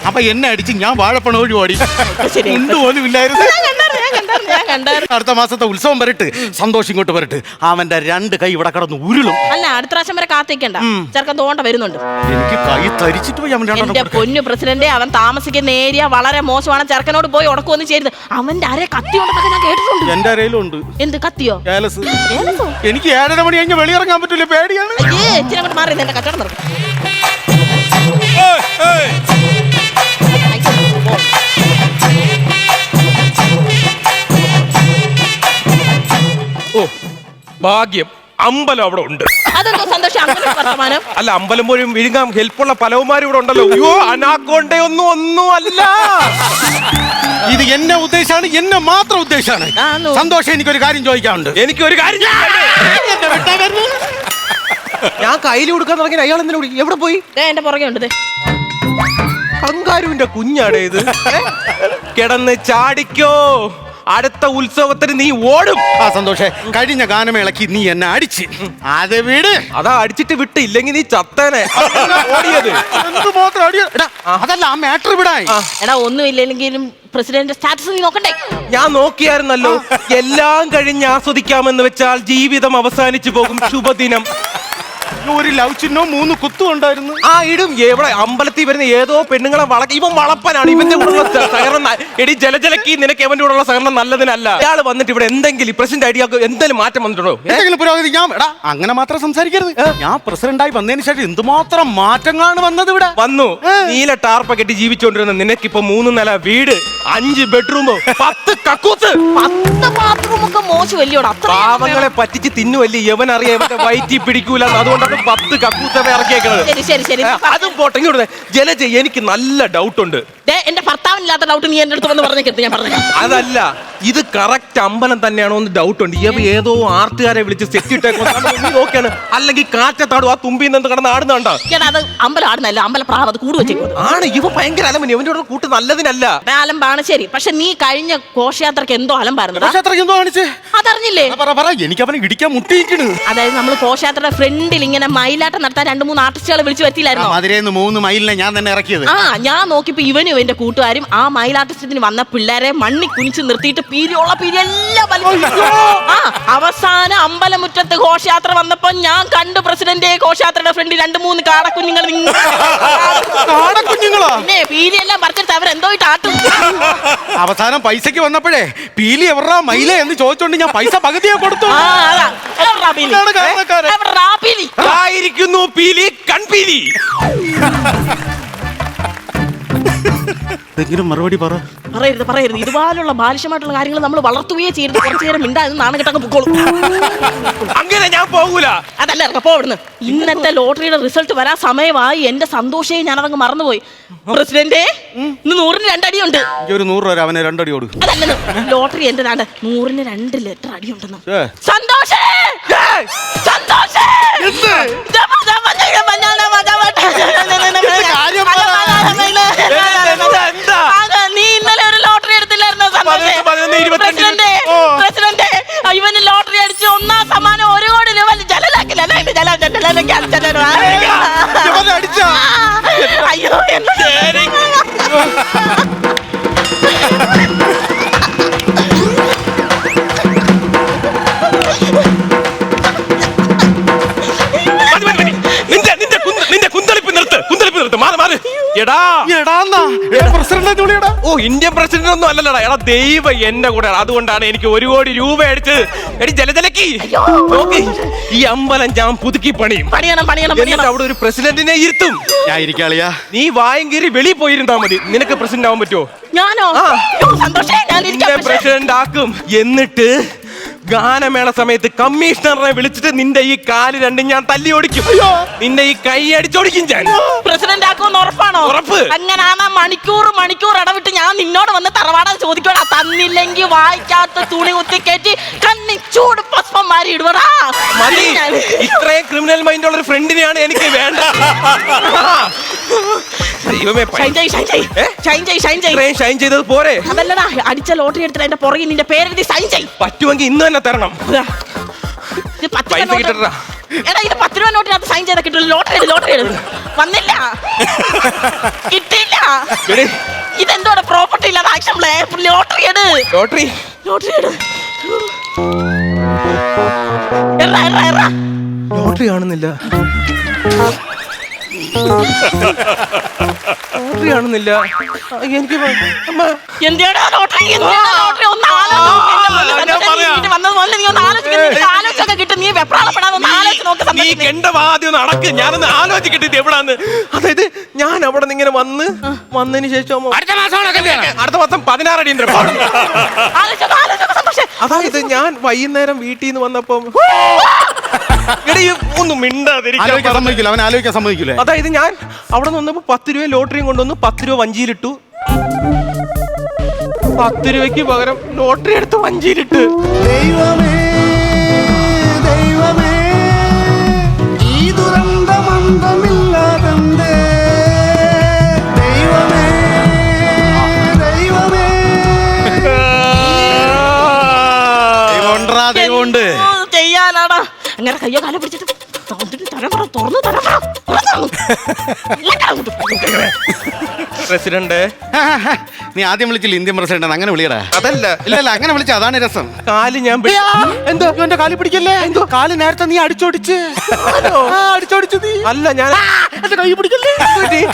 അപ്പൊ എന്നെ അടിച്ച് ഞാൻ വാഴപ്പണ വഴി ഓടി ശരി. പോലും ഇല്ലായിരുന്നു. ഞാൻ കണ്ടായിരുന്നു. അടുത്ത മാസത്തെ ഉത്സവം വരട്ട്, സന്തോഷം ഇങ്ങോട്ട് വരട്ട്, അവന്റെ 2 കൈ ഇവിടെ കടന്ന് ഉരുളും. അല്ല അടുത്ത പ്രാവശ്യം വരെ കാത്തിക്കണ്ട, ചെറുക്കൻ തോണ്ട വരുന്നുണ്ട്. എനിക്ക് കൈ തരിച്ചിട്ട് പോയി അവൻ എന്റെ പൊന്നു പ്രസിഡന്റ്, അവൻ താമസിക്കുന്ന ഏരിയ വളരെ മോശമാണ്. ചെറുക്കനോട് പോയി ഉടക്കൊന്നും ചെയ്ത്. അവന്റെ അര കത്തി ഉണ്ടെന്നൊക്കെ ഞാൻ കേട്ടിട്ടുണ്ട്. എന്റെ അരയിലും ഉണ്ട്. എന്ത് കത്തിയോ? ഏലസ്. ഏലസോ? എനിക്ക് 7:30 മണി കഴിഞ്ഞ് വെളിയിറങ്ങാൻ പറ്റൂല, പേടിയാണ്. അയ്യേ, ഇച്ചിരി അങ്ങോട്ട് മാറി എന്റെ കച്ചവടം നടക്കും. ഓ ഭാഗ്യം, അമ്പലം അവിടെ ഉണ്ട്. അതെന്തോ സന്തോഷം അങ്ങനെ ഒരു വർത്തമാനം? അല്ല, അമ്പലം പോലും വിഴുങ്ങാൻ ഹെൽപ്പുള്ള പലവന്മാരും ഇവിടെ ഉണ്ടല്ലോ. അയ്യോ, അനാക്കൊണ്ടൊന്നും അല്ല. ഇത് എന്നെ ഉദ്ദേശാണ്, എന്നെ മാത്രം ഉദ്ദേശാണ്. സന്തോഷം, എനിക്കൊരു കാര്യം ചോദിക്കാനുണ്ട്. എനിക്കൊരു കാര്യം ഞാൻ കയ്യിൽ കൊടുക്കാൻ തുടങ്ങി. അയാൾ എന്തിനാ എവിടെ പോയി? എന്റെ പുറകെ ഉണ്ട്. കങ്കാരുവിന്റെ കുഞ്ഞാടേ ഇത്. കിടന്ന് ചാടിക്കോ, അടുത്ത ഉത്സവത്തിന് നീ ഓടും. ആ സന്തോഷേ, കഴിഞ്ഞ ഗാനമേളക്ക് നീ എന്നെ അടിച്ച് അത് വീട്. അതാ അടിച്ചിട്ട് വിട്ട്, ഇല്ലെങ്കിൽ നീ ചത്തേനെ. ഓടിയത് എന്തുമാത്രം അടിയ. അതല്ല, ആ മാറ്റർ വിടായി. എടാ, ഒന്നുമില്ലെങ്കിലും പ്രസിഡന്റ് സ്റ്റാറ്റസ് നീ നോക്കണ്ടേ? ഞാൻ നോക്കിയായിരുന്നല്ലോ. എല്ലാം കഴിഞ്ഞ് ആസ്വദിക്കാമെന്ന് വെച്ചാൽ ജീവിതം അവസാനിച്ചു പോകും. ശുഭദിനം. ഒരു ലവ് ചിഹ്നവും 3 കുത്തും ഉണ്ടായിരുന്നു. ആ ഇടും. എവിടെ അമ്പലത്തിൽ വരുന്ന ഏതോ പെണ്ണുങ്ങളെ ഇവൻ വളപ്പനാണ്. ഇവന്റെ കൂടെയുള്ള സഹകരണം എടി ജലജലക്ക് നിനക്ക് എവന്റെ കൂടെയുള്ള സഹകരണം നല്ലതിനല്ല. ഇയാൾ വന്നിട്ട് ഇവിടെ എന്തെങ്കിലും പ്രസിഡന്റ് ഐഡിയ എന്തെങ്കിലും മാറ്റം വന്നിട്ടുണ്ടോ? എന്തെങ്കിലും പുരോഗതി? എടാ, അങ്ങനെ മാത്രം സംസാരിക്കരുത്. ഞാൻ പ്രസിഡന്റായി വന്നതിന് ശേഷം എന്തുമാത്രം മാറ്റങ്ങളാണ് വന്നത് ഇവിടെ. വന്നു. നീല ടാർപ്പ കെട്ടി ജീവിച്ചോണ്ടിരുന്ന നിനക്കിപ്പോ 3 നില വീട്, 5 ബെഡ്റൂം, 10 കക്കൂസ്. 10 ബാത്റൂമൊക്കെ മോശം വലിയോട്. പാവങ്ങളെ പറ്റിച്ച് തിന്നുവല്ലേ യവൻ അറിയാം. ഇവന്റെ വയറ്റി പിടിക്കൂല. അതുകൊണ്ടാണ് 10 കക്കൂസൊക്കെ ഇറക്കിയേക്കണത്. ശരി. അതും പോട്ടെ. ജലജ, എനിക്ക് നല്ല ഡൗട്ട് ഉണ്ട്. എന്റെ ഭർത്താവിനില്ലാത്ത ഡൗട്ട് നീ എന്റെ അടുത്ത് വന്ന് പറഞ്ഞേക്കരുത്. ഞാൻ പറഞ്ഞു അതല്ല, ഇത് കറക്റ്റ് അമ്പലം തന്നെയാണോ എന്ന് ഡൗട്ട് ഉണ്ട്. ഇവ ഏതോ ആർട്ടുകാരെ വിളിച്ച് സെറ്റ് ഇട്ടേക്കാണ് നോക്കിയാണ്. അല്ലെങ്കിൽ കാറ്റത്താടും ആ തുമ്പി നിന്ന് കിടന്ന് ആടുന്നുണ്ടോ? അത് അമ്പലം ആടുന്നല്ല, അമ്പലം പ്രാവ്. അത് കൂട് വെച്ചേക്കും. ആണ് ഇവ ഭയങ്കര അലമ്പൻ. ഇവന്റെ കൂടെ കൂട്ട് നല്ലതിനല്ല. അലമ്പാണ് ശരി. പക്ഷെ നീ കഴിഞ്ഞ ഘോഷയാത്രക്ക് എന്തോ അലമ്പായിരുന്നു. എന്തോ കാണിച്ചേ? അതറിഞ്ഞില്ലേ? എനിക്ക് അവനെ ഇടിക്കാൻ മുട്ടിയിരിക്കണ്. അതായത് നമ്മൾ ഘോഷയാത്രയുടെ ഫ്രണ്ടിൽ ഇങ്ങനെ മയിലാട്ടം നടത്താൻ 2-3 ആർട്ടിസ്റ്റുകളെ വിളിച്ചു വരുത്തിയില്ലായിരുന്നു? മധുരയിൽ 3 മൈലിനെ ഞാൻ തന്നെ ഇറക്കിയത്. ഞാൻ നോക്കിയപ്പോ ഇവനും എന്റെ കൂട്ടുകാരും ആ മയിലാട്ടത്തിന് വന്ന പിള്ളേരെ മണ്ണി കുനിച്ച് നിർത്തിയിട്ട് പീരിയുള്ള പീരിയെല്ലാം അവസാനം അമ്പലമുറ്റത്ത് ഘോഷയാത്ര വന്നപ്പോ ഞാൻ കണ്ടു പ്രസിഡന്റ് ഘോഷയാത്രയുടെ ഫ്രണ്ടിൽ 2-3 കാടക്കുഞ്ഞുങ്ങൾ പിന്നെ പീരിയെല്ലാം പറിച്ചെടുത്ത് അവരെന്തോ ആട്ടും. അവസാനം പൈസക്ക് വന്നപ്പോഴേ പീലി എവറാ മൈല എന്ന് ചോദിച്ചോണ്ട് ഞാൻ പൈസ പകുതിയെ കൊടുത്തു. ആയിരിക്കുന്നു പീലി, കൺപീലി. എന്തെങ്കിലും മറുപടി പറയരുത്. ഇതുപോലുള്ള ബാലിശമായിട്ടുള്ള കാര്യങ്ങൾ നമ്മൾ വളർത്തുകയേ ചെയ്യരുത്. കുറച്ചു നേരം മിണ്ടായിരുന്നു നാണം കെട്ടങ്ങ് പൊക്കോളും. അങ്ങനെ ഞാൻ പോകൂല. അതല്ല, ഇറങ്ങപ്പോ ഇവിടുന്ന്. ഇന്നത്തെ ലോട്ടറിയുടെ റിസൾട്ട് വരാൻ സമയമായി. എന്റെ സന്തോഷേ ഞാനതങ്ങ് മറന്നുപോയി. പ്രസിഡന്റ്, ഇന്ന് 100-ന് 2 അടിയുണ്ട്. ഒരു 100 രൂപ അവനെ 2 അടി കൊടുക്കും. അതല്ലെന്ന്, ലോട്ടറി എന്റെ 100-ന് 2 ലെറ്റർ അടിയുണ്ടെന്ന്. സന്തോഷേ, സന്തോഷേ, നീ ഇന്നലെ ഒരു ലോട്ടറി എടുത്തില്ലായിരുന്നോ? പ്രസിഡന്റ്, ഇവന് ലോട്ടറി അടിച്ച് 1ാം സമ്മാനം 1 കോടി രൂപ. അയ്യോ, ഇന്ത്യൻ പ്രസിഡന്റ് ഒന്നും അല്ലല്ലടാ. എടാ, ദൈവം എന്റെ കൂടെ. അതുകൊണ്ടാണ് എനിക്ക് 1 കോടി രൂപ അടിച്ചത്. എടി ജലജലക്കി നോക്കി, ഈ അമ്പലം ഞാൻ പുതുക്കി പണിയും. എന്നിട്ട് അവിടെ ഒരു പ്രസിഡന്റിനെ ഇരുത്തും. ഞാൻ ഇരിക്കാളിയാ. നീ വായും കീറി വെളിയിൽ പോയിരുന്നാ മതി. നിനക്ക് പ്രസിഡന്റ് ആവാൻ പറ്റുമോ? ഞാനോ? പ്രസിഡന്റ് ആക്കും. എന്നിട്ട് ഗാനമേള സമയത്ത് കമ്മീഷണറിനെ വിളിച്ചിട്ട് നിന്റെ ഈ കാല് 2 ഞാൻ തല്ലി ഓടിക്കും. നിന്റെ ഈ കൈ അടിച്ചോടിക്കും ഞാൻ. പ്രസിഡന്റ് ആക്കുമെന്ന് ഉറപ്പാണോ? ഉറപ്പ്. അങ്ങനാണ് മണിക്കൂർ ഇടവിട്ട് ഞാൻ നിന്നോട് വന്ന് തറവാടാൻ ചോദിക്കോടാ. തന്നില്ലെങ്കിൽ വായിക്കാത്ത തുണി കുത്തിക്കേറ്റി കണ്ണി ചൂട് പുഷ്പം മാറി ഇടുവടാ. മതി. ഇത്രയും ക്രിമിനൽ മൈൻഡ് ഉള്ള ഒരു ഫ്രണ്ടിനെയാണ് എനിക്ക് വേണ്ട. ഷൈൻ ചെയ്തത് പോരെ? അതല്ലടാ, അടിച്ച ലോട്ടറി എടുത്തിട്ട് എന്റെ പുറകെ നിന്റെ പേരെഴുതി സൈൻ ചെയ്. പറ്റുമെങ്കിൽ ഇന്ന് തന്നെ തരണം. പൈസ കിട്ടട്ടാ. എടാ ഇത് 10 രൂപ നോട്ടിനകത്ത് സൈൻ ചെയ്താൽ കിട്ടില്ല. ലോട്ടറി എടു. വന്നില്ല, കിട്ടിയില്ല. ഇതെന്തോടെ പ്രോപ്പർട്ടി ഇല്ലാതെ ആക്ഷൻ പ്ലേ. ലോട്ടറി എടു. ലോട്ടറി എടാ. ലോട്ടറി കാണുന്നില്ല. ലോട്ടറി കാണുന്നില്ല. എനിക്ക് എന്തിനാടാ ലോട്ടറി? ഒന്ന് ആലോചിച്ചൊക്കെ കിട്ടും. നീ വെപ്രാളപ്പെടാതെ ഒന്ന് ആലോചിച്ച് നോക്ക്. നീ കണ്ട ആദ്യം ഒന്ന് അടക്ക്. ഞാനൊന്ന് ആലോചിക്കട്ടെ ഇത് എവിടാന്ന്. അതായത് ഞാൻ അവിടെ നിന്ന് ഇങ്ങനെ വന്നതിന് ശേഷം അടുത്ത മാസം 16 അടിയന്തര. അതായത് ഞാൻ വൈകുന്നേരം വീട്ടിൽ നിന്ന് വന്നപ്പം ഒന്നും മിണ്ടാതിരിക്കാൻ. അവൻ ആലോചിക്കാൻ സമ്മതിക്കില്ല. അതായത് ഞാൻ അവിടെ നിന്നപ്പോ 10 രൂപ ലോട്ടറിയും കൊണ്ടുവന്ന് 10 രൂപ വഞ്ചിയിലിട്ടു. 10 രൂപയ്ക്ക് പകരം ലോട്ടറി എടുത്ത് വഞ്ചിയിലിട്ട്. ദൈവമേ ദൈവമേ ഈ ദുരന്തമന്തമില്ലാതെ ദൈവമേ ദൈവമേ ദൈവമുണ്ട്. ചെയ്യാനാടാ അങ്ങനെ കയ്യോ കാലം പിടിച്ചിട്ട് തുറന്നു പ്രസിഡന്റ്, നീ ആദ്യം വിളിച്ചില്ല ഇന്ത്യൻ പ്രസിഡന്റ്, അങ്ങനെ വിളിയടാ. അതല്ല. ഇല്ല അങ്ങനെ വിളിച്ച അതാണ് രസം. കാല് ഞാൻ എന്തോ എന്റെ കാലി പിടിക്കല്ലേ? എന്തോ കാല് നേരത്തെ നീ അടിച്ചോടിച്ച് നീ. അല്ല ഞാൻ എന്റെ കൈ പിടിക്കല്ലേ?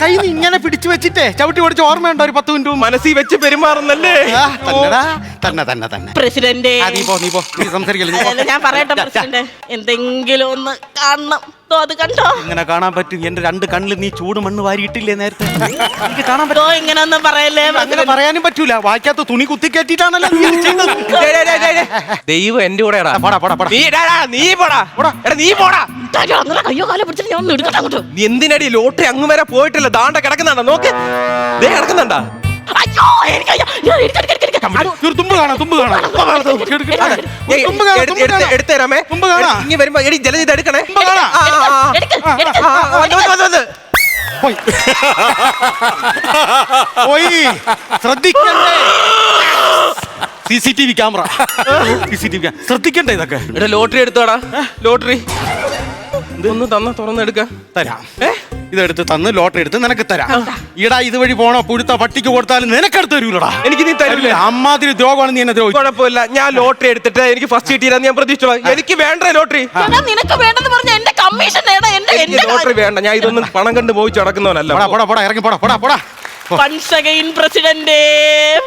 കൈ നീ ഇങ്ങനെ പിടിച്ചു വെച്ചിട്ടേ ചവിട്ടി ഓടിച്ച് ഓർമ്മയുണ്ടോ? ഒരു 10 മിനിറ്റ് മനസ്സിൽ വെച്ച് പെരുമാറുന്നല്ലേ? തന്നെ പ്രസിഡന്റ്. നീ സംസാരിക്കല്ലേ? അതല്ല, ഞാൻ പറയട്ടെ പ്രസിഡന്റ്, എന്തെങ്കിലും ഒന്ന് കാണണം. അത് കണ്ടോ? ഇങ്ങനെ കാണാൻ പറ്റും. എന്റെ 2 കണ്ണിൽ നീ ചൂട് മണ്ണ് വാരിയിട്ടില്ലേ നേരത്തെ? എനിക്ക് കാണാൻ പറ്റുമോ? ഇങ്ങനൊന്നും പറയല്ലേ. അങ്ങനെ പറയാനും പറ്റൂല. വായിക്കാത്ത തുണി കുത്തി കയറ്റിട്ടാണല്ലോ. ദൈവം എന്റെ കൂടെ കയ്യോ കാലം പിടിച്ചിട്ട് ഞാൻ ഒന്ന് എടുക്കട്ടെ അങ്ങോട്ട്. നീ എന്തിനടി ലോട്ടറി അങ്ങ് വരെ പോയിട്ടില്ല? ദാണ്ട കിടക്കുന്നുണ്ടോ? നോക്ക്, ദേ കിടക്കുന്നുണ്ടാ. അയ്യോ എടുത്തരാമേ. ഇനി വരുമ്പോ എടി ജലജ ഇത് എടുക്കണേ. ശ്രദ്ധിക്കണ്ടേ? CCTV ക്യാമറ ശ്രദ്ധിക്കണ്ടേ ഇതൊക്കെ? ലോട്ടറി എടുത്തോടാ. ലോട്ടറി ഒന്ന് തുറന്നെടുക്ക. തരാം. ഇതെടുത്ത് തന്ന് ലോട്ടറി എടുത്ത് നിനക്ക് തരാം. ഈടാ ഇതുവഴി പോണോ പുഴുത്ത പട്ടിക്ക് കൊടുത്താലും നിനക്കെടുത്ത് തരൂലടാ. എനിക്ക് നീ തരില്ല. അമ്മാതിരി ദ്രോഹമാണ് നീ എന്നെ ദ്രോഹിച്ചത്. കുഴപ്പമില്ല, ഞാൻ ലോട്ടറി എടുത്തിട്ട് എനിക്ക് ഫസ്റ്റ് കിട്ടിയില്ല ഞാൻ പ്രതീക്ഷിച്ചു. എനിക്ക് വേണ്ട ലോട്ടറി. നിനക്ക് വേണ്ടെന്ന് പറഞ്ഞ എന്റെ കമ്മീഷൻ ലോട്ടറി വേണ്ട. ഞാൻ ഇതൊന്നും പണം കണ്ട് മോഹിച്ച് നടക്കുന്നവനല്ല. ഇറങ്ങി പോടാ.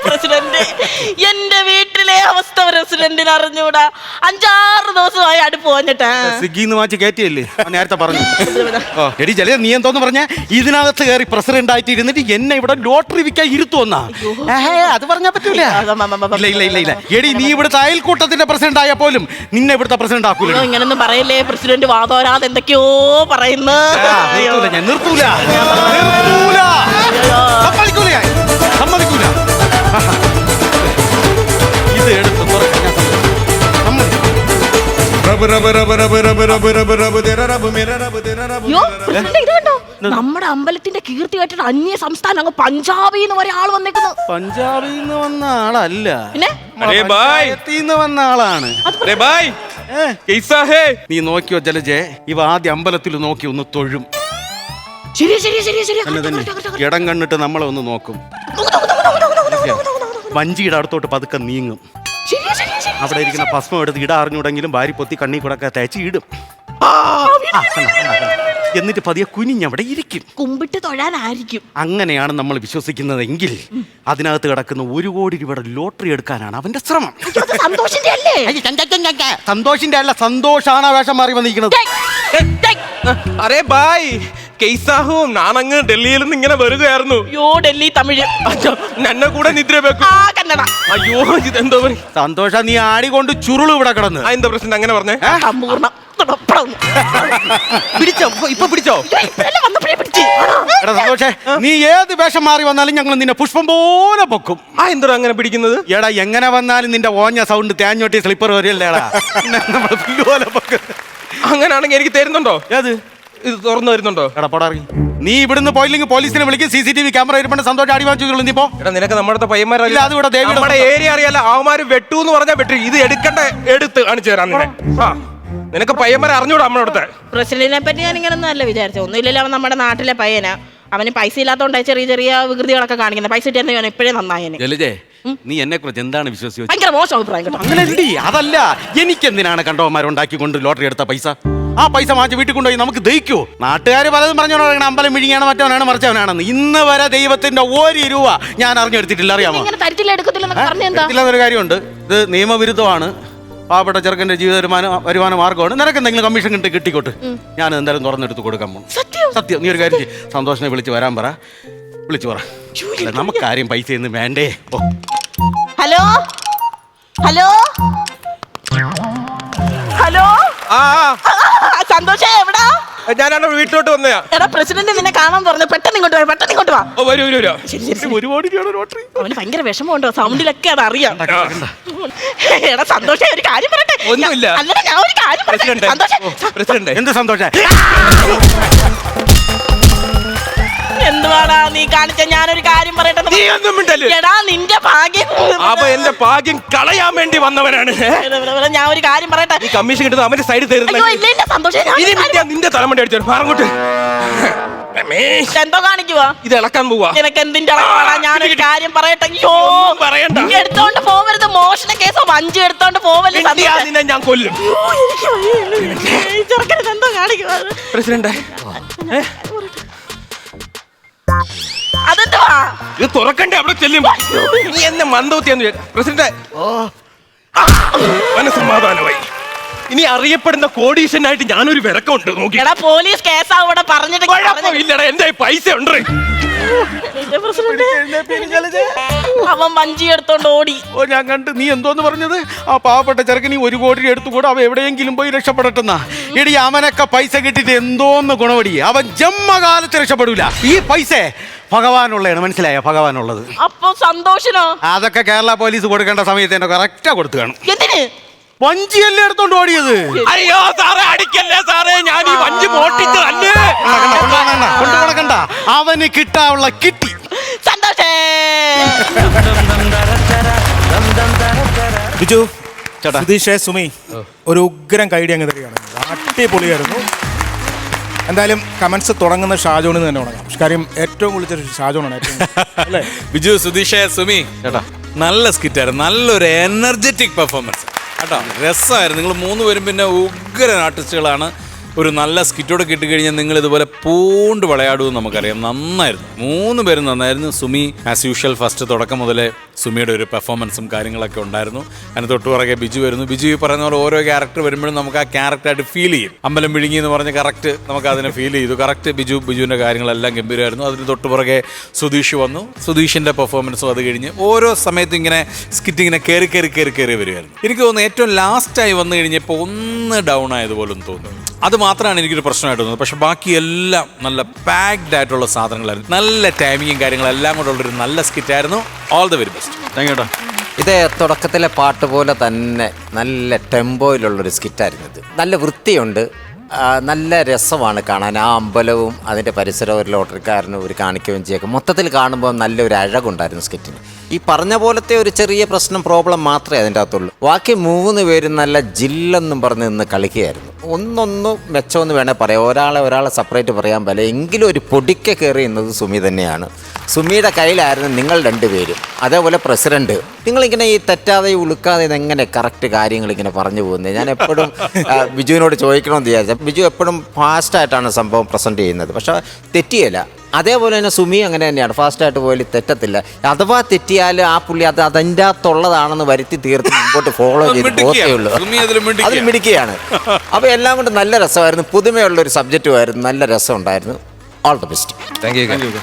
പ്രസിഡന്റ്, എന്റെ വീട്ടിലെ അവസ്ഥ പ്രസിഡന്റിന് അറിഞ്ഞൂടാ. 5-6 ദിവസമായി അടുപ്പ് വന്നിട്ടാ. സ്വിഗ്ഗിന്ന് വാങ്ങിച്ച് കയറ്റിയല്ലേ നേരത്തെ പറഞ്ഞു. എടി ജല, നീ എന്തോന്ന് പറഞ്ഞ? ഇതിനകത്ത് കയറി പ്രസിഡന്റ് ആയിട്ട് ഇരുന്നിട്ട് എന്നെ ഇവിടെ ലോട്ടറി വിൽക്കാൻ ഇരുത്തുവന്നാ? അത് പറഞ്ഞാ പറ്റൂല. ഇല്ല. എടി നീ ഇവിടുത്തെ അയൽക്കൂട്ടത്തിന്റെ പ്രസിഡന്റ് ആയ പോലും നിന്നെ ഇവിടുത്തെ പ്രസിഡന്റ് ആക്കൂല. ഇങ്ങനൊന്നും പറയല്ലേ. പ്രസിഡന്റ് വാതോരാതെ എന്തൊക്കെയോ പറയുന്നു. ഞാൻ നിർത്തൂല. സമ്മതിക്കൂല. ഇത് എടുത്ത് നമ്മുടെ അമ്പലത്തിന്റെ കീർത്തി കേട്ടിട്ട് അന്യ സംസ്ഥാനം അങ്ങ് പഞ്ചാബിൽ നിന്ന് വരെ ആള് വന്നേക്കുന്നു. പഞ്ചാബിൽ നിന്ന് വന്ന ആളല്ല, പിന്നെ വന്ന ആളാണ്. നീ നോക്കിയോ ജലജെ, ഇവ ആദ്യം അമ്പലത്തിൽ നോക്കി ഒന്ന് തൊഴും. ശരി. ഇടം കണ്ടിട്ട് നമ്മളെ ഒന്ന് നോക്കും. വഞ്ചിയുടെ അടുത്തോട്ട് പതുക്കെ നീങ്ങും. അവിടെ ഇരിക്കുന്ന ഭസ്മം എടുത്ത് ഇട അറിഞ്ഞൂടെങ്കിലും ഭാര്യ പൊത്തി കണ്ണി കൂടെ തേച്ച് ഇടും. എന്നിട്ട് പതിയെ കുനിഞ്ഞവിടെ ഇരിക്കും. കുമ്പിട്ട് തൊഴാനായിരിക്കും. അങ്ങനെയാണ് നമ്മൾ വിശ്വസിക്കുന്നതെങ്കിൽ അതിനകത്ത് കിടക്കുന്ന 1 കോടി രൂപയുടെ ലോട്ടറി എടുക്കാനാണ് അവന്റെ ശ്രമം. സന്തോഷിന്റെ അല്ലേ? സന്തോഷിന്റെ അല്ല, സന്തോഷാണ് വേഷം മാറി വന്നിരിക്കുന്നത്. അരേ ബായ് കെയ്സാഹും ഞാനങ്ങ് ഡൽഹിയിൽ നിന്ന് ഇങ്ങനെ വരികയായിരുന്നു. അയ്യോ ഡൽഹി തമിഴ് എന്നെ കൂടെ നിദ്ര വെക്കും. അയ്യോ ഇതെന്തോ സന്തോഷ, നീ ആടി കൊണ്ട് ചുരുള് ഇവിടെ കിടന്ന്. എന്താ പ്രശ്നം അങ്ങനെ പറഞ്ഞേ? ഇപ്പൊ പിടിച്ചോ? എടാ സന്തോഷേ, നീ ഏത് വേഷം മാറി വന്നാലും ഞങ്ങൾ നിന്നെ പുഷ്പം പോലെ പൊക്കും. എന്തോ അങ്ങനെ പിടിക്കുന്നത്? എടാ എങ്ങനെ വന്നാലും നിന്റെ ഓഞ്ഞ സൗണ്ട് തേഞ്ഞോട്ടി സ്ലിപ്പർ വരില്ലേടാ. അങ്ങനെയാണെങ്കിൽ എനിക്ക് തരുന്നുണ്ടോ? ഏത് ഇത് തുറന്നു വരുന്നുണ്ടോ? എടാ പോടാറി. നീ ഇവിടുന്ന് പോയില്ലെങ്കിൽ പോലീസിനെ വിളിക്കും. CCTV ക്യാമറ ഇരുപണ്ട് സന്തോഷം അടി വാങ്ങിച്ചു. നീ പോ. എടാ നിനക്ക് നമ്മുടെ പയ്യന്മാരല്ല, അതുകൂടെ നമ്മുടെ ഏരിയ അറിയാലോ. അവന്മാര് വെട്ടു എന്ന് പറഞ്ഞാൽ വെട്ടു. ഇത് എടുത്ത് കാണിച്ചു തരാം. നിനക്ക് പയ്യന്മാരെ അറിഞ്ഞൂടാ അമ്മയോടത്തെ. പ്രസിഡന്റിനെ പറ്റി ഞാൻ ഇങ്ങനൊന്നും അല്ല വിചാരിച്ചത്. ഒന്നുമില്ലല്ലോ, അവൻ നമ്മുടെ നാട്ടിലെ പയ്യനാ. അവന് പൈസ ഇല്ലാത്തോണ്ടായി ചെറിയ ചെറിയ വികൃതികളൊക്കെ കാണിക്കുന്നത്. പൈസ ഇട്ടാൻ ഇപ്പോഴേ നന്നായേനെ. ജലജേ, നീ എന്നെ കുറിച്ച് എന്താണ് വിശ്വസിച്ചത്? ഭയങ്കര മോശം അഭിപ്രായം കേട്ടോ. അങ്ങനെ അതല്ല, എനിക്കെന്തിനാണ് കണ്ടവന്മാരുണ്ടാക്കിക്കൊണ്ട് ലോട്ടറി എടുത്ത പൈസ? ആ പൈസ മാറ്റി വീട്ടിൽ കൊണ്ടുപോയി നമുക്ക് ദഹിക്കോ? നാട്ടുകാർ പലതും പറഞ്ഞോളൂ, അമ്പലം വിഴിഞ്ഞാണ്, മറ്റവനാണ്, മറിച്ചവനാണെന്ന്. ഇന്ന് വരെ ദൈവത്തിന്റെ 1 രൂപ ഞാൻ അറിഞ്ഞെടുത്തിട്ടില്ല. അറിയാമോ? എടുത്തില്ലെന്നൊരു കാര്യമുണ്ട്. ഇത് നിയമവിരുദ്ധമാണ്. പാവപ്പെട്ട ചെറുക്കൻ്റെ ജീവിത വരുമാന മാർഗമാണ്. നിനക്ക് എന്തെങ്കിലും കമ്മീഷൻ കിട്ടിക്കോട്ട്, ഞാൻ എന്തായാലും തുറന്നെടുത്ത് കൊടുക്കാൻ പോകും. സത്യം. നീ ഒരു കാര്യം ചെയ്യ്, സന്തോഷിനെ വിളിച്ച് വരാൻ പറ. വിളിച്ചു പറ. നമുക്ക് കാര്യം പൈസ ഒന്നും വേണ്ടേ. ഹലോ ഹലോ ഹലോ, സന്തോഷേ എവിടാ? ഞാനാണ് വീട്ടിലോട്ട് വന്നയാ. എടാ, പ്രസിഡന്റ് നിന്നെ കാണാൻ പറഞ്ഞു. പെട്ടെന്ന് ഇങ്ങോട്ട് വാ, പെട്ടെന്ന് ഇങ്ങോട്ട് വാ. ഒരുപാട് ലോട്ടറി. അവന് ഭയങ്കര വിഷമമുണ്ടോ? സൗണ്ടിലൊക്കെ അത് അറിയാം. എടാ സന്തോഷേ, ഒരു കാര്യം പറയട്ടെ. ഒന്നുമില്ല. അല്ല, ഞാൻ ഒരു കാര്യം പറയട്ടെ. പ്രസിഡന്റ് എന്ത് സന്തോഷം? എന്തുവാടാ നീ കാണിച്ച? ഞാനൊരു കാര്യം പറയട്ടെ. നീ ഒന്നും മിണ്ടല്ലേ. എടാ, നിന്റെ ഭാഗ്യം. അവ എന്റെ ഭാഗ്യം കളയാൻ വേണ്ടി വന്നവനാണ്. ഞാൻ ഒരു കാര്യം പറയട്ടെ. ഈ കമ്മീഷൻ കിട്ടുന്നത് അവന്റെ സൈഡിൽ തരുന്നത്. സന്തോഷം, നിന്റെ തലമുടി അടിച്ചു അങ്ങോട്ട്. എന്തോ കാണിക്കുവാ? ഇത് ഇളക്കാൻ പോവാ. നിനക്ക് എന്തിന്റെ ഇളക്കാടാ? ഞാനൊരു കാര്യം പറയട്ടെ. പറയണ്ട. എടുത്തോണ്ട് പോവരുത്. മോഷണ കേസോ വഞ്ചി എടുത്തോണ്ട് പോവല്ലേ. നിന്നെ ഞാൻ കൊല്ലും. എന്തോ കാണിക്കുവാ പ്രസിഡന്റ്? അതെന്തുവാ? ഇത് തുറക്കണ്ടേ? അവിടെ ചെല്ലും. നീ എന്നെ മന്ദബുദ്ധിയാന്ന് പ്രസിഡന്റ്. മനസ്സമാധാനമായി. ഇനി അറിയപ്പെടുന്ന കോടീശ്വരനായിട്ട് ഞാനൊരു വിറക്കമുണ്ട്. നോക്കി. എടാ, പോലീസ് കേസാ ഇവിടെ പറഞ്ഞിട്ട്. ഇല്ലടാ, എന്റെ പൈസ ഉണ്ട്. അവൻ വഞ്ചി എടുത്തോണ്ട് ഓടി. ഞാൻ കണ്ട്. നീ എന്തോന്ന് പറഞ്ഞത്? ആ പാവപ്പെട്ട ചെറുക്കന് 1 കോടി എടുത്തുകൂടെ അവ എവിടെയെങ്കിലും പോയി രക്ഷപ്പെടട്ടെന്നാ. എടി, അവനൊക്കെ പൈസ കിട്ടിയിട്ട് എന്തോന്ന് ഗുണവടി. അവൻ ജന്മകാലത്ത് രക്ഷപ്പെടൂല. ഈ പൈസ ഭഗവാനുള്ളതാണ്, മനസ്സിലായോ? ഭഗവാനുള്ളത്. അപ്പൊ സന്തോഷനോ? അതൊക്കെ കേരള പോലീസ് കൊടുക്കേണ്ട സമയത്ത് എന്നെ കറക്റ്റാ കൊടുത്തു കാണും. എന്തിന്? വഞ്ചിയല്ലേ എടുത്തോണ്ട് ഓടിയത്. അയ്യോ സാറേ, അടിക്കല്ലേ സാറേ, ഞാൻ ഈ വഞ്ചി മോട്ടിച്ചതല്ലേ. കൊണ്ടുകൊടുക്കണ്ട, അവന് കിട്ടാനുള്ള കിട്ടി. സന്തോഷേ. ബിജു, സുധീഷേ, സുമി, ഒരു ഉഗ്രം കൈഡി അങ്ങ് തരികയാണ്. അടിപൊളിയായിരുന്നു. എന്തായാലും കമന്റ്സ് തുടങ്ങുന്ന ഷാജോണിൽ നിന്ന് തന്നെ തുടങ്ങാം. കാര്യം ഏറ്റവും വിളിച്ച ഷാജോണാണ്. അല്ലേ ബിജു, സുധീഷേ, സുമി ചേട്ടാ, നല്ല സ്കിറ്റായിരുന്നു. നല്ലൊരു എനർജറ്റിക് പെർഫോമൻസ് കേട്ടോ. രസമായിരുന്നു. നിങ്ങൾ 3 പേരും പിന്നെ ഉഗ്രൻ ആർട്ടിസ്റ്റുകളാണ്. ഒരു നല്ല സ്കിറ്റോടെ കിട്ടിക്കഴിഞ്ഞാൽ നിങ്ങൾ ഇതുപോലെ പൂണ്ട് വിളയാടുമെന്ന് നമുക്കറിയാം. നന്നായിരുന്നു. 3 പേരും നന്നായിരുന്നു. സുമി ആസ് യൂഷ്വൽ ഫസ്റ്റ് തുടക്കം മുതലേ സുമിയുടെ ഒരു പെർഫോമൻസും കാര്യങ്ങളൊക്കെ ഉണ്ടായിരുന്നു. അതിന് തൊട്ടുപുറകെ ബിജു വരുന്നു. ബിജു ഈ പറയുന്ന പോലെ ഓരോ ക്യാരക്ടർ വരുമ്പോഴും നമുക്ക് ആ ക്യാരക്ടറായിട്ട് ഫീൽ ചെയ്യും. അമ്പലം വിഴുങ്ങി എന്ന് പറഞ്ഞ് കറക്റ്റ് നമുക്ക് അതിനെ ഫീൽ ചെയ്തു. കറക്റ്റ് ബിജുവിൻ്റെ കാര്യങ്ങളെല്ലാം ഗംഭീരമായിരുന്നു. അതിന് തൊട്ടുപുറകെ സുധീഷ് വന്നു. സുധീഷിൻ്റെ പെർഫോമൻസും അത് കഴിഞ്ഞ് ഓരോ സമയത്തും ഇങ്ങനെ സ്കിറ്റ് ഇങ്ങനെ കയറി വരുമായിരുന്നു. എനിക്ക് തോന്നുന്നു ഏറ്റവും ലാസ്റ്റായി വന്നു കഴിഞ്ഞപ്പോൾ ഒന്ന് ഡൗൺ ആയതുപോലും തോന്നുന്നു. അത് മാത്രമാണ് എനിക്കൊരു പ്രശ്നമായിട്ട് തോന്നുന്നത്. പക്ഷെ ബാക്കി എല്ലാം നല്ല പാക്ഡ് ആയിട്ടുള്ള സാധനങ്ങളായിരുന്നു. നല്ല ടൈമിങ്ങും കാര്യങ്ങളെല്ലാം കൊണ്ടുള്ളൊരു നല്ല സ്കിറ്റായിരുന്നു. All the very best. Thank you. ഇത് തുടക്കത്തിലെ പാട്ട് പോലെ തന്നെ നല്ല ടെമ്പോയിലുള്ളൊരു സ്കിറ്റായിരുന്നു. ഇത് നല്ല വൃത്തിയുണ്ട്. നല്ല രസമാണ് കാണാൻ. ആ അമ്പലവും അതിൻ്റെ പരിസരവും ഒരു ലോട്ടറിക്കാരനും ഒരു കാണിക്കുകയും ചെയ്യൊക്കെ മൊത്തത്തിൽ കാണുമ്പോൾ നല്ലൊരു അഴകുണ്ടായിരുന്നു സ്കിറ്റിന്. ഈ പറഞ്ഞ പോലത്തെ ഒരു ചെറിയ പ്രോബ്ലം മാത്രമേ അതിൻ്റെ അകത്തുള്ളൂ. ബാക്കി 3 പേരും നല്ല ജില്ലെന്നും പറഞ്ഞ് നിന്ന് കളിക്കുകയായിരുന്നു. ഒന്നൊന്നും മെച്ചമെന്ന് വേണേൽ പറയാം. ഒരാളെ സെപ്പറേറ്റ് പറയാൻ പറ്റില്ല. എങ്കിലും ഒരു പൊടിക്ക കയറി എന്നത് സുമി തന്നെയാണ്. സുമിയുടെ കയ്യിലായിരുന്നു നിങ്ങൾ 2 പേരും. അതേപോലെ പ്രസിഡന്റ്, നിങ്ങളിങ്ങനെ ഈ തെറ്റാതെ ഉളുക്കാതെ ഇതെങ്ങനെ കറക്റ്റ് കാര്യങ്ങൾ ഇങ്ങനെ പറഞ്ഞു പോകുന്നത്? ഞാൻ എപ്പോഴും ബിജുവിനോട് ചോദിക്കണമെന്ന് വിചാരിച്ചാൽ ബിജു എപ്പോഴും ഫാസ്റ്റായിട്ടാണ് സംഭവം പ്രസൻറ്റ് ചെയ്യുന്നത്. പക്ഷേ തെറ്റിയല്ല. അതേപോലെ തന്നെ സുമി അങ്ങനെ തന്നെയാണ്. ഫാസ്റ്റായിട്ട് പോയാലും തെറ്റത്തില്ല. അഥവാ തെറ്റിയാൽ ആ പുള്ളി അതിൻ്റെ അകത്തുള്ളതാണെന്ന് വരുത്തി തീർത്ത് മുമ്പോട്ട് ഫോളോ ചെയ്ത് പോകത്തേ ഉള്ളൂ. അതിൽ മിടിക്കുകയാണ്. അപ്പോൾ എല്ലാം കൊണ്ട് നല്ല രസമായിരുന്നു. പുതുമയുള്ളൊരു സബ്ജക്റ്റുമായിരുന്നു. നല്ല രസമുണ്ടായിരുന്നു. All the best. Thank U.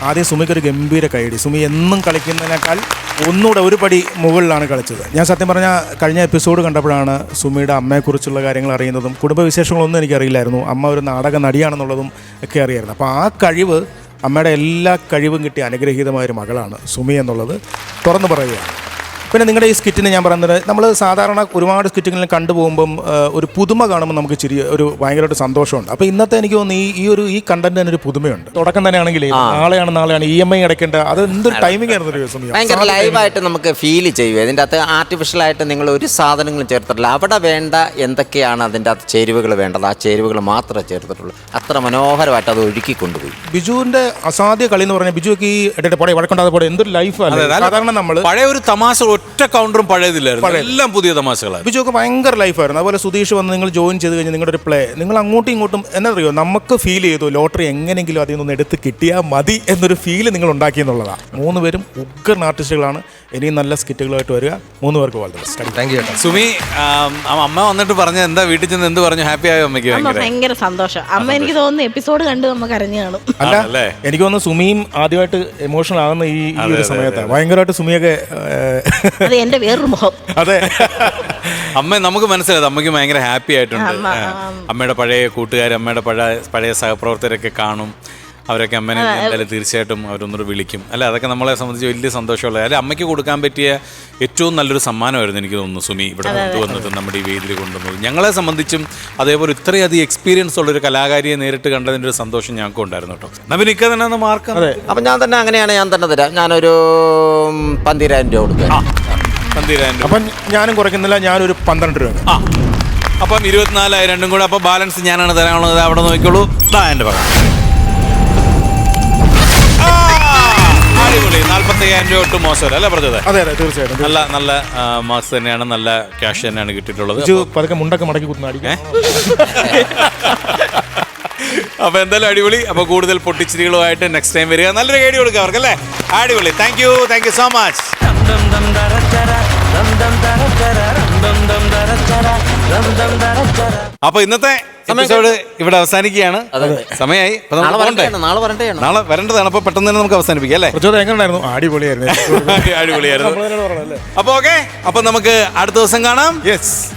ആദ്യം സുമിക്കൊരു ഗംഭീര കൈഡി. സുമി എന്നും കളിക്കുന്നതിനേക്കാൾ ഒന്നുകൂടെ ഒരു പടി മുകളിലാണ് കളിച്ചത്. ഞാൻ സത്യം പറഞ്ഞാൽ കഴിഞ്ഞ എപ്പിസോഡ് കണ്ടപ്പോഴാണ് സുമിയുടെ അമ്മയെക്കുറിച്ചുള്ള കാര്യങ്ങൾ അറിയുന്നതും കുടുംബവിശേഷങ്ങളൊന്നും എനിക്കറിയില്ലായിരുന്നു. അമ്മ ഒരു നാടക നടിയാണെന്നുള്ളതും ഒക്കെ അറിയായിരുന്നു. അപ്പോൾ ആ കഴിവ്, അമ്മയുടെ എല്ലാ കഴിവും കിട്ടിയ അനുഗ്രഹീതമായൊരു മകളാണ് സുമി എന്നുള്ളത് തുറന്നു പറയുകയാണ്. പിന്നെ നിങ്ങളുടെ ഈ സ്കിറ്റിന് ഞാൻ പറയുന്നത് നമ്മൾ സാധാരണ ഒരുപാട് സ്കിറ്റുകളിൽ കണ്ടുപോകുമ്പം ഒരു പുതുമ കാണുമ്പോൾ നമുക്ക് ഒരു ഭയങ്കരമായിട്ട് സന്തോഷമുണ്ട്. അപ്പോൾ ഇന്നത്തെ എനിക്ക് തോന്നുന്നു ഈ കണ്ടന്റ് തന്നെ ഒരു പുതുമയുണ്ട്. തുടക്കം തന്നെയാണെങ്കിൽ നാളെയാണ് EMI അടയ്ക്കേണ്ട, അത് എന്തൊരു ടൈമിംഗ് ആയിരുന്നു ഒരു ദിവസം. ഭയങ്കര ലൈവായിട്ട് നമുക്ക് ഫീൽ ചെയ്യും. ഇതിൻ്റെ അകത്ത് ആർട്ടിഫിഷ്യലായിട്ട് നിങ്ങൾ ഒരു സാധനങ്ങളും ചേർത്തിട്ടില്ല. അവിടെ വേണ്ട എന്തൊക്കെയാണ് അതിൻ്റെ അകത്ത് ചേരുവകൾ വേണ്ടത്, ആ ചേരുവകൾ മാത്രമേ ചേർത്തിട്ടുള്ളൂ. അത്ര മനോഹരമായിട്ട് അത് ഒഴുക്കി കൊണ്ടുപോയി. ബിജുവിന്റെ അസാധ്യ കളി എന്ന് പറഞ്ഞാൽ ബിജുക്ക് ഈ പോടെ വഴക്കൊണ്ടാതെ പോടെ എന്തൊരു ലൈഫാണ്. സാധാരണ നമ്മൾ പഴയ ഒരു തമാശ ഒറ്റ കൗണ്ടറും പഴയതില്ലായിരുന്നു, എല്ലാം പുതിയ തമാശകളാണ്. ബിജുക്ക് ഭയങ്കര ലൈഫായിരുന്നു. അതുപോലെ സുധീഷ് വന്ന് നിങ്ങൾ ജോയിൻ ചെയ്ത് കഴിഞ്ഞാൽ നിങ്ങളുടെ ഒരു പ്ലേ നിങ്ങൾ അങ്ങോട്ടും ഇങ്ങോട്ടും എന്നറിയോ, നമുക്ക് ഫീൽ ചെയ്തു ലോട്ടറി എങ്ങനെയെങ്കിലും അതിൽ നിന്ന് എടുത്ത് കിട്ടിയാൽ മതി എന്നൊരു ഫീല് നിങ്ങൾ ഉണ്ടാക്കി എന്നുള്ളതാണ്. 3 പേരും ഉഗ്രൻ ആർട്ടിസ്റ്റുകളാണ്. ഇനിയും നല്ല സ്കിറ്റുകളായിട്ട് വരിക. 3 പേർക്ക് വളരെ താങ്ക് യു. സുമി, അമ്മ വന്നിട്ട് പറഞ്ഞ എന്താ, വീട്ടിൽ ചെന്ന് എന്ത് പറഞ്ഞു? ഹാപ്പി ആയോ അമ്മയ്ക്ക്? ഭയങ്കര സന്തോഷം. അമ്മ എനിക്ക് തോന്നുന്നു എപ്പിസോഡ് കണ്ട് നമുക്ക് അറിഞ്ഞു കാണും. അല്ല, എനിക്ക് തോന്നുന്നു സുമിയും ആദ്യമായിട്ട് എമോഷണൽ ആകുന്ന ഈ ഒരു സമയത്താണ്. ഭയങ്കരമായിട്ട് സുമിയൊക്കെ അത് എന്റെ വേറൊരു മുഖം. അതെ, അമ്മ നമുക്ക് മനസ്സിലായത് അമ്മയ്ക്ക് ഭയങ്കര ഹാപ്പി ആയിട്ടുണ്ട്. അമ്മയുടെ പഴയ കൂട്ടുകാർ, അമ്മയുടെ പഴയ സഹപ്രവർത്തകരൊക്കെ കാണും. അവരൊക്കെ അമ്മേനെ എന്തായാലും തീർച്ചയായിട്ടും അവരൊന്നൂടെ വിളിക്കും അല്ലെ. അതൊക്കെ നമ്മളെ സംബന്ധിച്ച് വലിയ സന്തോഷമുള്ള, അല്ലെ അമ്മയ്ക്ക് കൊടുക്കാൻ പറ്റിയ ഏറ്റവും നല്ലൊരു സമ്മാനമായിരുന്നു എനിക്ക് തോന്നുന്നു സുമി ഇവിടെ കൊണ്ടുവന്നത്, നമ്മുടെ ഈ വേദിയിൽ കൊണ്ടുവന്നത്. ഞങ്ങളെ സംബന്ധിച്ചും അതേപോലെ ഇത്രയധികം എക്സ്പീരിയൻസ് ഉള്ളൊരു കലാകാരിയെ നേരിട്ട് കണ്ടതിൻ്റെ ഒരു സന്തോഷം ഞങ്ങൾക്ക് ഉണ്ടായിരുന്നു കേട്ടോ. നവനിക്ക തന്നെ മാർക്ക്. അപ്പം ഞാൻ തന്നെ അങ്ങനെയാണ്, ഞാൻ തന്നെ തരാം. ഞാനൊരു 12,000 രൂപ കൊടുക്കാം. 12,000 രൂപ. അപ്പം ഞാനും കുറയ്ക്കുന്നില്ല, ഞാനൊരു 12 രൂപ. അപ്പം 24,000 രണ്ടും കൂടെ. അപ്പം ബാലൻസ് ഞാനാണ് തരാനുള്ളത്. അവിടെ നോക്കിക്കോളൂ. എൻ്റെ പകം. അടിപൊളി. 45,000 രൂപ ഒട്ടും മോശമല്ല അല്ലേ പറഞ്ഞത്? അതെ അതെ, തീർച്ചയായിട്ടും നല്ല മാർക്സ് തന്നെയാണ്, നല്ല ക്യാഷ് തന്നെയാണ് കിട്ടിയിട്ടുള്ളത്. പതുക്കെ മുണ്ടൊക്കെ മടക്കി കുത്തുന്ന. അപ്പൊ എന്തായാലും അടിപൊളി. അപ്പൊ കൂടുതൽ പൊട്ടിച്ചിരികളുമായിട്ട് നെക്സ്റ്റ് ടൈം വരിക. നല്ലൊരു ഐഡിയ കൊടുക്കുക അവർക്ക് അല്ലേ. അടിപൊളി. Thank you so much. അപ്പൊ ഇന്നത്തെ എപ്പിസോഡ് ഇവിടെ അവസാനിക്കുകയാണ്. സമയമായി. നാളെ വരേണ്ടതാണ്. അപ്പൊ പെട്ടെന്ന് തന്നെ നമുക്ക് അവസാനിപ്പിക്കാം അല്ലേ. എങ്ങനെയായിരുന്നു? അടിപൊളിയായിരുന്നു. അപ്പൊ ഓക്കെ, അപ്പൊ നമുക്ക് അടുത്ത ദിവസം കാണാം.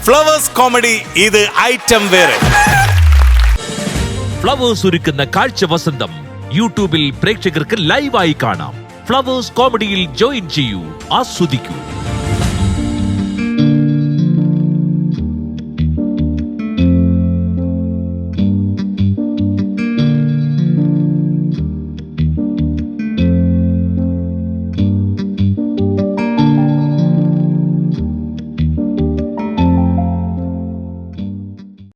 ഫ്ലവേഴ്സ് കോമഡി, ഇത് ഐറ്റം വേറെ. ഫ്ലവേഴ്സ് ഒരുക്കുന്ന കാഴ്ച വസന്തം യൂട്യൂബിൽ പ്രേക്ഷകർക്ക് ലൈവായി കാണാം. ഫ്ലവേഴ്സ് കോമഡിയിൽ ജോയിൻ ചെയ്യൂ, ആസ്വദിക്കൂ.